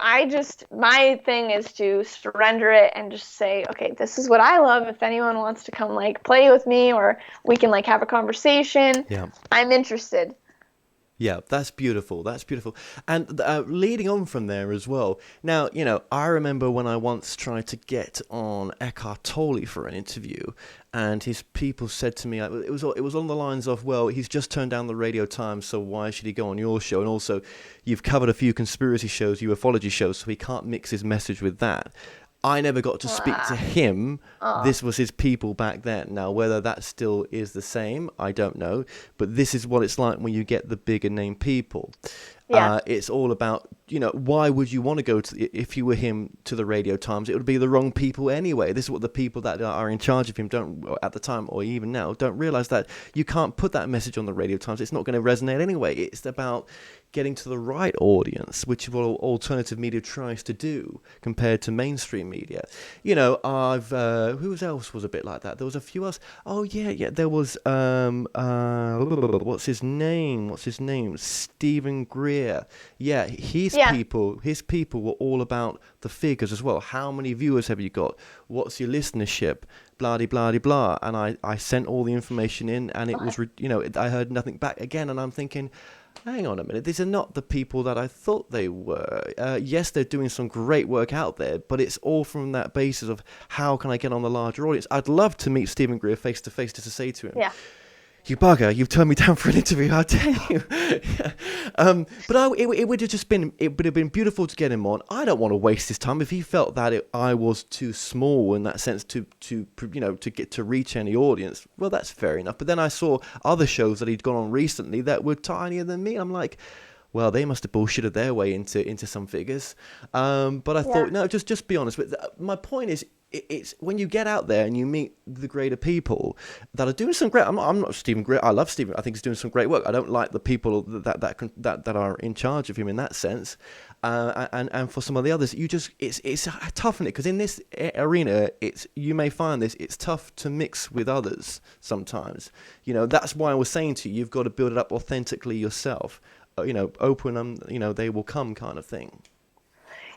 my thing is to surrender it and just say, okay, this is what I love. If anyone wants to come like play with me, or we can like have a conversation, I'm interested. Yeah, that's beautiful. That's beautiful. And leading on from there as well. Now, I remember when I once tried to get on Eckhart Tolle for an interview, and his people said to me, it was on the lines of, well, he's just turned down the Radio Times, so why should he go on your show? And also, you've covered a few conspiracy shows, ufology shows, so he can't mix his message with that. I never got to speak to him. This was his people back then. Now, whether that still is the same, I don't know. But this is what it's like when you get the bigger name people. Yeah. It's all about, why would you want to go to, if you were him, to the Radio Times? It would be the wrong people anyway. This is what the people that are in charge of him don't, at the time or even now, don't realize that you can't put that message on the Radio Times. It's not going to resonate anyway. It's about getting to the right audience, which is what alternative media tries to do compared to mainstream media. Who else was a bit like that? There was a few else. Oh yeah. There was what's his name? Stephen Greer. Yeah, his people were all about the figures as well. How many viewers have you got? What's your listenership? Blah de blah de blah. And I sent all the information in, and it was I heard nothing back again, and I'm thinking, hang on a minute, these are not the people that I thought they were. Yes, they're doing some great work out there, but it's all from that basis of how can I get on the larger audience. I'd love to meet Stephen Greer face to face just to say to him, you bugger, you've turned me down for an interview, how dare you? But it would have been beautiful to get him on. I don't want to waste his time. If he felt that I was too small in that sense to get to reach any audience, well, that's fair enough. But then I saw other shows that he'd gone on recently that were tinier than me. I'm like, well, they must have bullshitted their way into some figures. But I thought, no, just be honest. But my point is, it's when you get out there and you meet the greater people that are doing some great. I'm not Stephen Greer. I love Stephen. I think he's doing some great work. I don't like the people that are in charge of him in that sense. And for some of the others, it's tough, isn't it? Because in this arena, you may find it's tough to mix with others sometimes. That's why I was saying to you, you've got to build it up authentically yourself. Open them, they will come, kind of thing.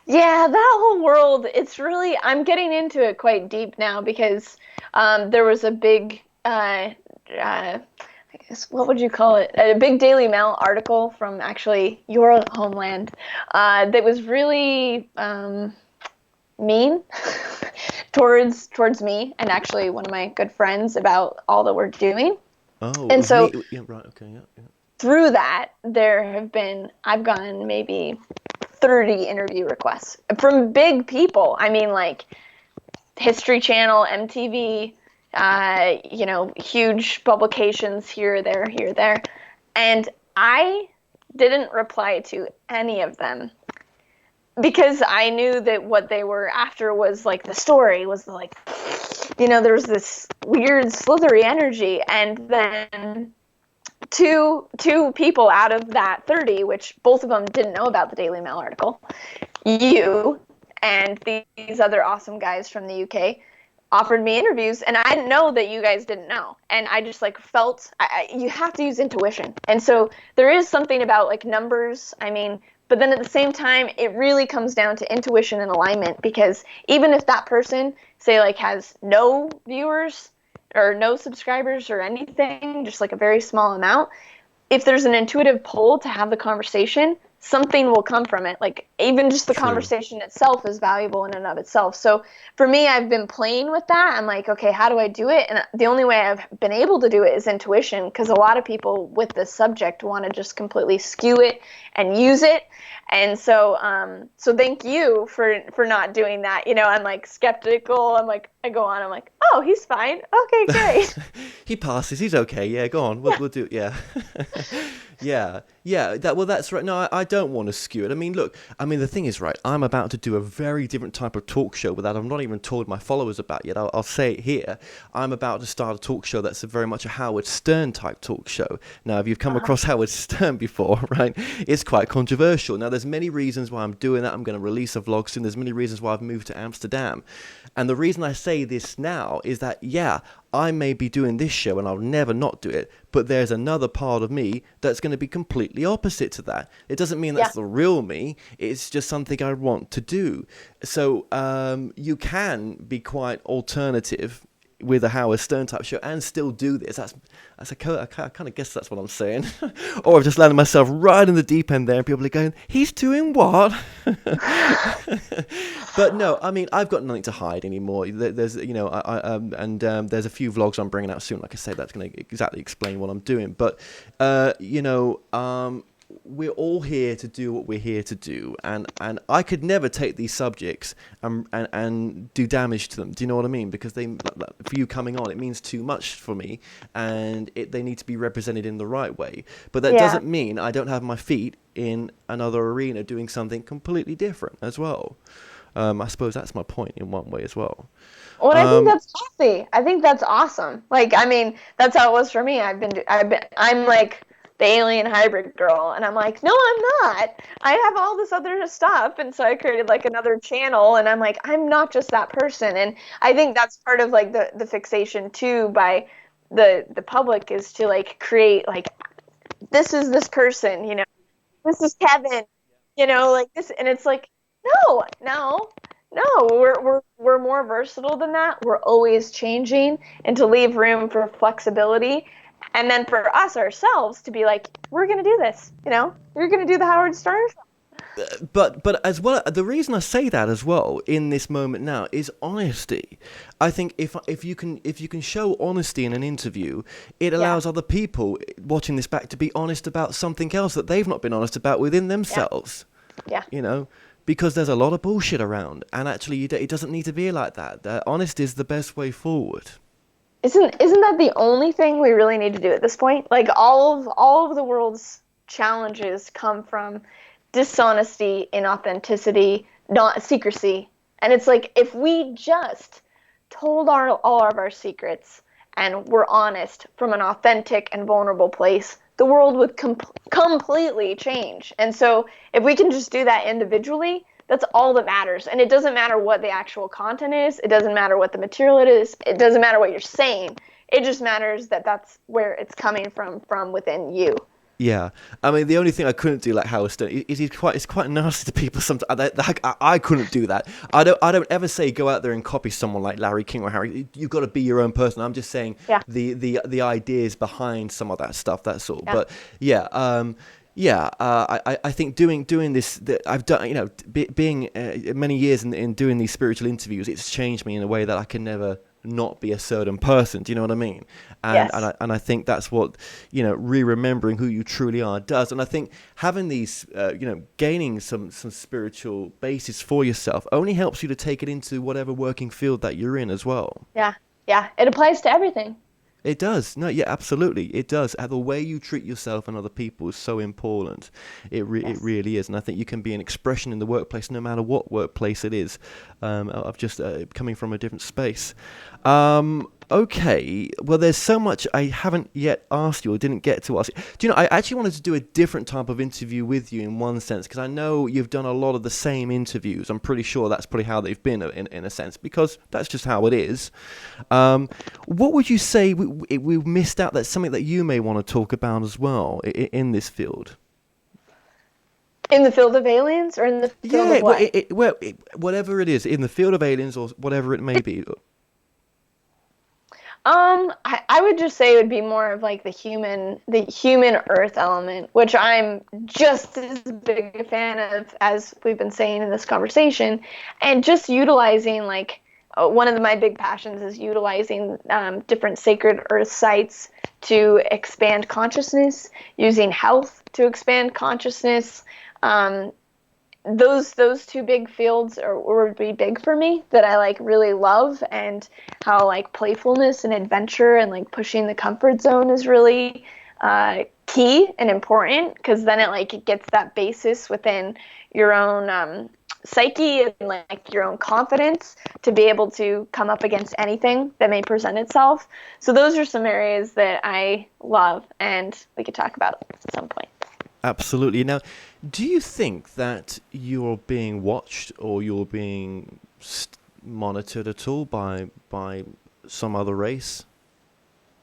Yeah, that whole world, it's really, I'm getting into it quite deep now because there was a big, I guess, what would you call it? A big Daily Mail article from actually your homeland that was really mean towards me and actually one of my good friends about all that we're doing. Oh, and so yeah, right, okay, yeah. Through that, I've gotten maybe 30 interview requests from big people. I mean, like History Channel, MTV, huge publications here, there. And I didn't reply to any of them because I knew that what they were after was like the story was like, there's this weird slithery energy. And then two people out of that 30, which both of them didn't know about the Daily Mail article, you and these other awesome guys from the UK offered me interviews, and I didn't know that you guys didn't know. And I just felt you have to use intuition. And so there is something about like numbers. I mean, but then at the same time, it really comes down to intuition and alignment, because even if that person, say, like has no viewers or no subscribers or anything, just like a very small amount, if there's an intuitive pull to have the conversation, something will come from it. Like even just the conversation itself is valuable in and of itself. So for me, I've been playing with that. I'm like, okay, how do I do it? And the only way I've been able to do it is intuition, because a lot of people with this subject want to just completely skew it and use it. And so thank you for not doing that. I'm like skeptical. I go on. I'm like, oh, he's fine. Okay, great. He passes. He's okay. Yeah, go on. We'll do it. Yeah. Yeah. That's right. No, I don't want to skew it. I mean, look. The thing is, right. I'm about to do a very different type of talk show that I've not even told my followers about yet. I'll say it here. I'm about to start a talk show that's very much a Howard Stern type talk show. Now, if you've come across Howard Stern before, right, it's quite controversial. Now, there's many reasons why I'm doing that. I'm going to release a vlog soon. There's many reasons why I've moved to Amsterdam. And the reason I say this now is that, yeah, I may be doing this show and I'll never not do it, but there's another part of me that's going to be completely opposite to that. It doesn't mean that's the real me. It's just something I want to do. So you can be quite alternative with a Howard Stern type show and still do this. I kind of guess that's what I'm saying. Or I've just landed myself right in the deep end there and people are going, he's doing what? But no, I've got nothing to hide anymore. There's, there's a few vlogs I'm bringing out soon. Like I say, that's going to exactly explain what I'm doing. But, we're all here to do what we're here to do, and I could never take these subjects and do damage to them. Do you know what I mean? Because for you coming on, it means too much for me, and they need to be represented in the right way. But that doesn't mean I don't have my feet in another arena doing something completely different as well. I suppose that's my point in one way as well. Well, I think that's healthy. I think that's awesome. That's how it was for me. I'm like the alien hybrid girl, and I'm like, no, I'm not. I have all this other stuff, and so I created like another channel, and I'm like, I'm not just that person. And I think that's part of like the fixation too by the public, is to like create like, this is this person, this is Kevin, like this, and it's like, no, we're more versatile than that. We're always changing, and to leave room for flexibility. And then for us ourselves to be like, we're going to do this, you're going to do the Howard Stern show. But as well, the reason I say that as well in this moment now is honesty. I think if you can show honesty in an interview, it allows other people watching this back to be honest about something else that they've not been honest about within themselves. Yeah. Because there's a lot of bullshit around, and actually it doesn't need to be like that. Honest is the best way forward. Isn't that the only thing we really need to do at this point? Like all of the world's challenges come from dishonesty, inauthenticity, not secrecy. And it's like, if we just told all of our secrets and were honest from an authentic and vulnerable place, the world would completely change. And so if we can just do that individually, that's all that matters. And it doesn't matter what the actual content is. It doesn't matter what the material it is. It doesn't matter what you're saying. It just matters that that's where it's coming from within you. Yeah, I mean, the only thing I couldn't do, like Howard Stern, is it's quite nasty to people sometimes. I couldn't do that. I don't ever say go out there and copy someone like Larry King or Harry. You've got to be your own person. I'm just saying the ideas behind some of that stuff. That's all. But I think doing this, I've done, being many years in doing these spiritual interviews, it's changed me in a way that I can never not be a certain person. Do you know what I mean? And Yes. and I think that's what, re-remembering who you truly are does. And I think having these, gaining some spiritual basis for yourself only helps you to take it into whatever working field that you're in as well. Yeah. It applies to everything. It does. No, yeah, absolutely. It does. The way you treat yourself and other people is so important. It really is. And I think you can be an expression in the workplace, no matter what workplace it is, of just coming from a different space. Okay. Well, there's so much I haven't yet asked you or didn't get to ask you. Do you know, I actually wanted to do a different type of interview with you in one sense, because I know you've done a lot of the same interviews. I'm pretty sure that's probably how they've been in a sense, because that's just how it is. What would you say we missed out? That's something that you may want to talk about as well in this field. In the field of aliens, or in the field of what? Whatever it is, in the field of aliens or whatever it may be. I would just say it would be more of like the human Earth element, which I'm just as big a fan of as we've been saying in this conversation, and just utilizing one of my big passions is utilizing different sacred Earth sites to expand consciousness, using health to expand consciousness. Those two big fields would be big for me, that I really love, and how playfulness and adventure and pushing the comfort zone is really key and important, because then it gets that basis within your own psyche and your own confidence to be able to come up against anything that may present itself. So those are some areas that I love, and we could talk about at some point. Absolutely. Now, do you think that you're being watched or you're being monitored at all by some other race?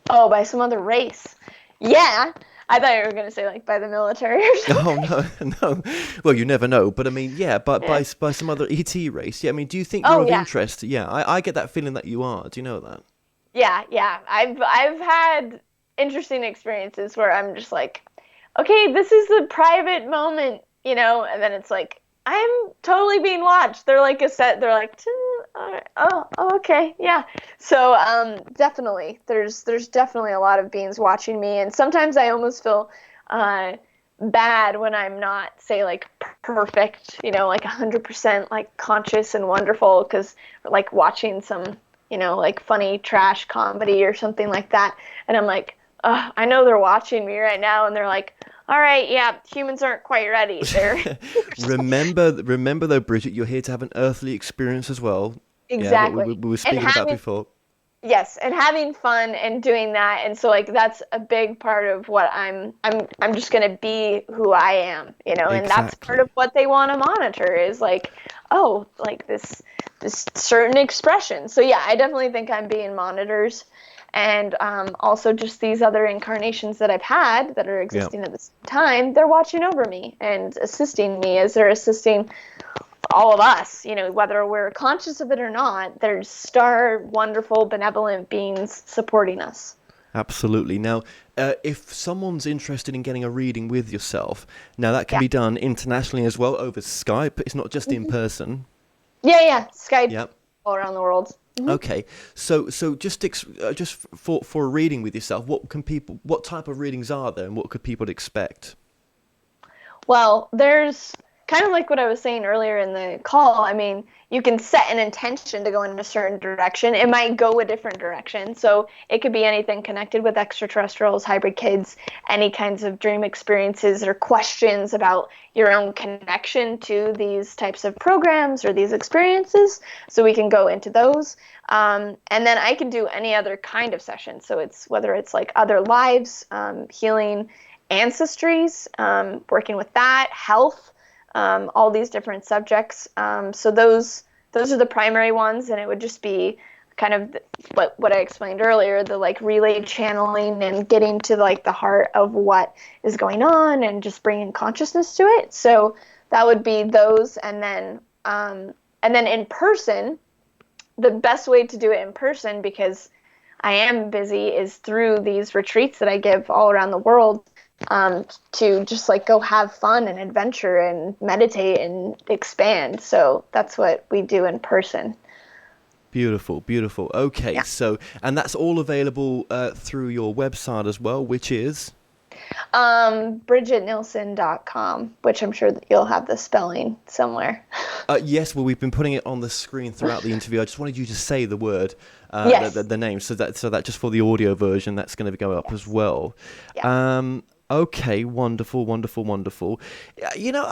Oh, by some other race? Yeah. I thought you were going to say by the military or something. Oh, no. Well, you never know. But I mean, by some other ET race. Yeah, I mean, do you think you're of interest? Yeah, I get that feeling that you are. Do you know that? Yeah. I've had interesting experiences where I'm just okay, this is a private moment, and then it's I'm totally being watched. They're a set. They're oh, okay, yeah. So definitely, there's definitely a lot of beings watching me, and sometimes I almost feel bad when I'm not, say, perfect, 100% conscious and wonderful, because watching some, funny trash comedy or something like that, and I'm I know they're watching me right now, and they're all right, yeah, humans aren't quite ready. Remember though, Bridget, you're here to have an earthly experience as well. Exactly. Yeah, we were speaking about before. Yes, and having fun and doing that, and so that's a big part of what I'm just gonna be who I am, and that's part of what they want to monitor is this certain expression. So yeah, I definitely think I'm being monitored. And also just these other incarnations that I've had that are existing at the same time, they're watching over me and assisting me as they're assisting all of us, whether we're conscious of it or not. There's wonderful, benevolent beings supporting us. Absolutely. Now, if someone's interested in getting a reading with yourself, now that can be done internationally as well over Skype. It's not just in person. Yeah. Skype all around the world. Mm-hmm. Okay, so just for a reading with yourself, what type of readings are there, and what could people expect? Well, there's kind of like what I was saying earlier in the call, I mean, you can set an intention to go in a certain direction. It might go a different direction. So it could be anything connected with extraterrestrials, hybrid kids, any kinds of dream experiences or questions about your own connection to these types of programs or these experiences. So we can go into those. And then I can do any other kind of session. So it's whether it's like other lives, healing ancestries, working with that, health, all these different subjects. So those are the primary ones, and it would just be kind of what I explained earlier, the like relay channeling and getting to like the heart of what is going on and just bringing consciousness to it. So that would be those, and then in person, the best way to do it in person, because I am busy, is through these retreats that I give all around the world. To just like go have fun and adventure and meditate and expand. So that's what we do in person. Beautiful, beautiful. Okay, yeah. So, and that's all available through your website as well, which is? BridgetNielsen.com, which I'm sure that you'll have the spelling somewhere. Yes, well, we've been putting it on the screen throughout the interview. I just wanted you to say the word, yes. the name, so that just for the audio version, that's going to go up as well. Yeah. Okay, wonderful, wonderful, wonderful. You know,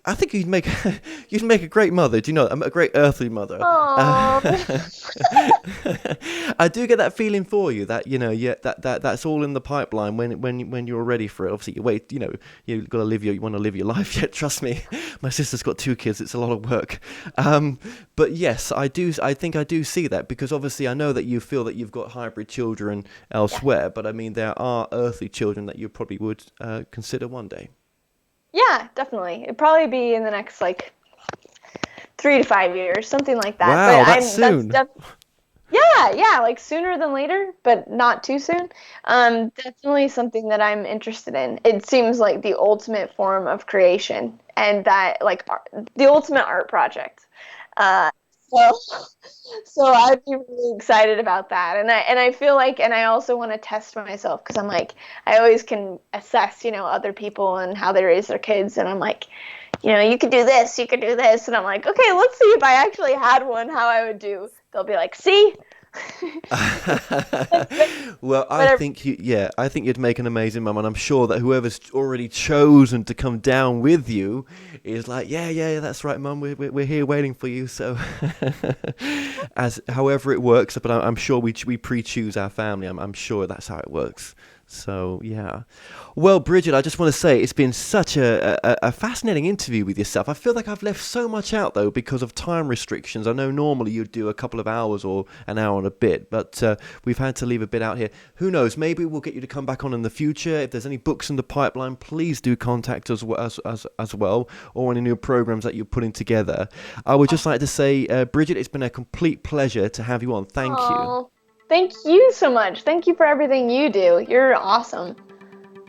I think you'd make a great mother. Do you know, a great earthly mother. I do get that feeling for you that, you know, that's all in the pipeline when you're ready for it. Obviously, you wait. You know, you want to live your life yet. Trust me, my sister's got 2 kids. It's a lot of work. But yes, I think I do see that, because obviously I know that you feel that you've got hybrid children elsewhere. Yeah. But I mean, there are earthly children that you probably would consider one day. Yeah, definitely. It'd probably be in the next like 3 to 5 years, something like that. Wow, but that's soon. Yeah, like sooner than later, but not too soon. Definitely something that I'm interested in. It seems like the ultimate form of creation, and that like the ultimate art project. So I'd be really excited about that, and I feel like, and I also want to test myself, because I'm like, I always can assess, you know, other people and how they raise their kids, and I'm like, you know, you could do this, and I'm like, okay, let's see if I actually had one, how I would do. They'll be like, see. Well, I think you'd make an amazing mum, and I'm sure that whoever's already chosen to come down with you is like, yeah, that's right, mum, we're here waiting for you. So, as however it works, but I'm sure we pre-choose our family. I'm sure that's how it works. So, yeah. Well, Bridget, I just want to say it's been such a fascinating interview with yourself. I feel like I've left so much out, though, because of time restrictions. I know normally you'd do a couple of hours or an hour and a bit, but we've had to leave a bit out here. Who knows? Maybe we'll get you to come back on in the future. If there's any books in the pipeline, please do contact us as well, or any new programs that you're putting together. I would just like to say, Bridget, it's been a complete pleasure to have you on. Thank you. Thank you so much. Thank you for everything you do. You're awesome.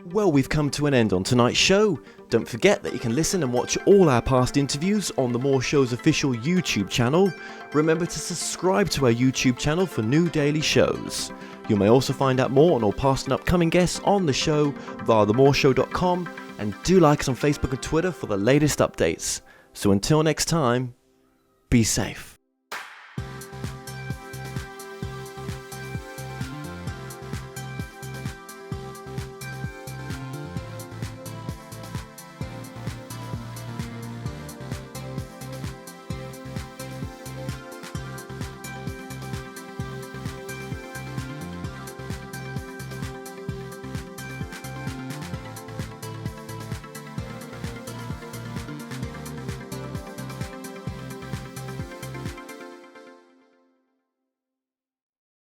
Well, we've come to an end on tonight's show. Don't forget that you can listen and watch all our past interviews on the More Show's official YouTube channel. Remember to subscribe to our YouTube channel for new daily shows. You may also find out more on all past and upcoming guests on the show via themoreshow.com, and do like us on Facebook and Twitter for the latest updates. So until next time, be safe.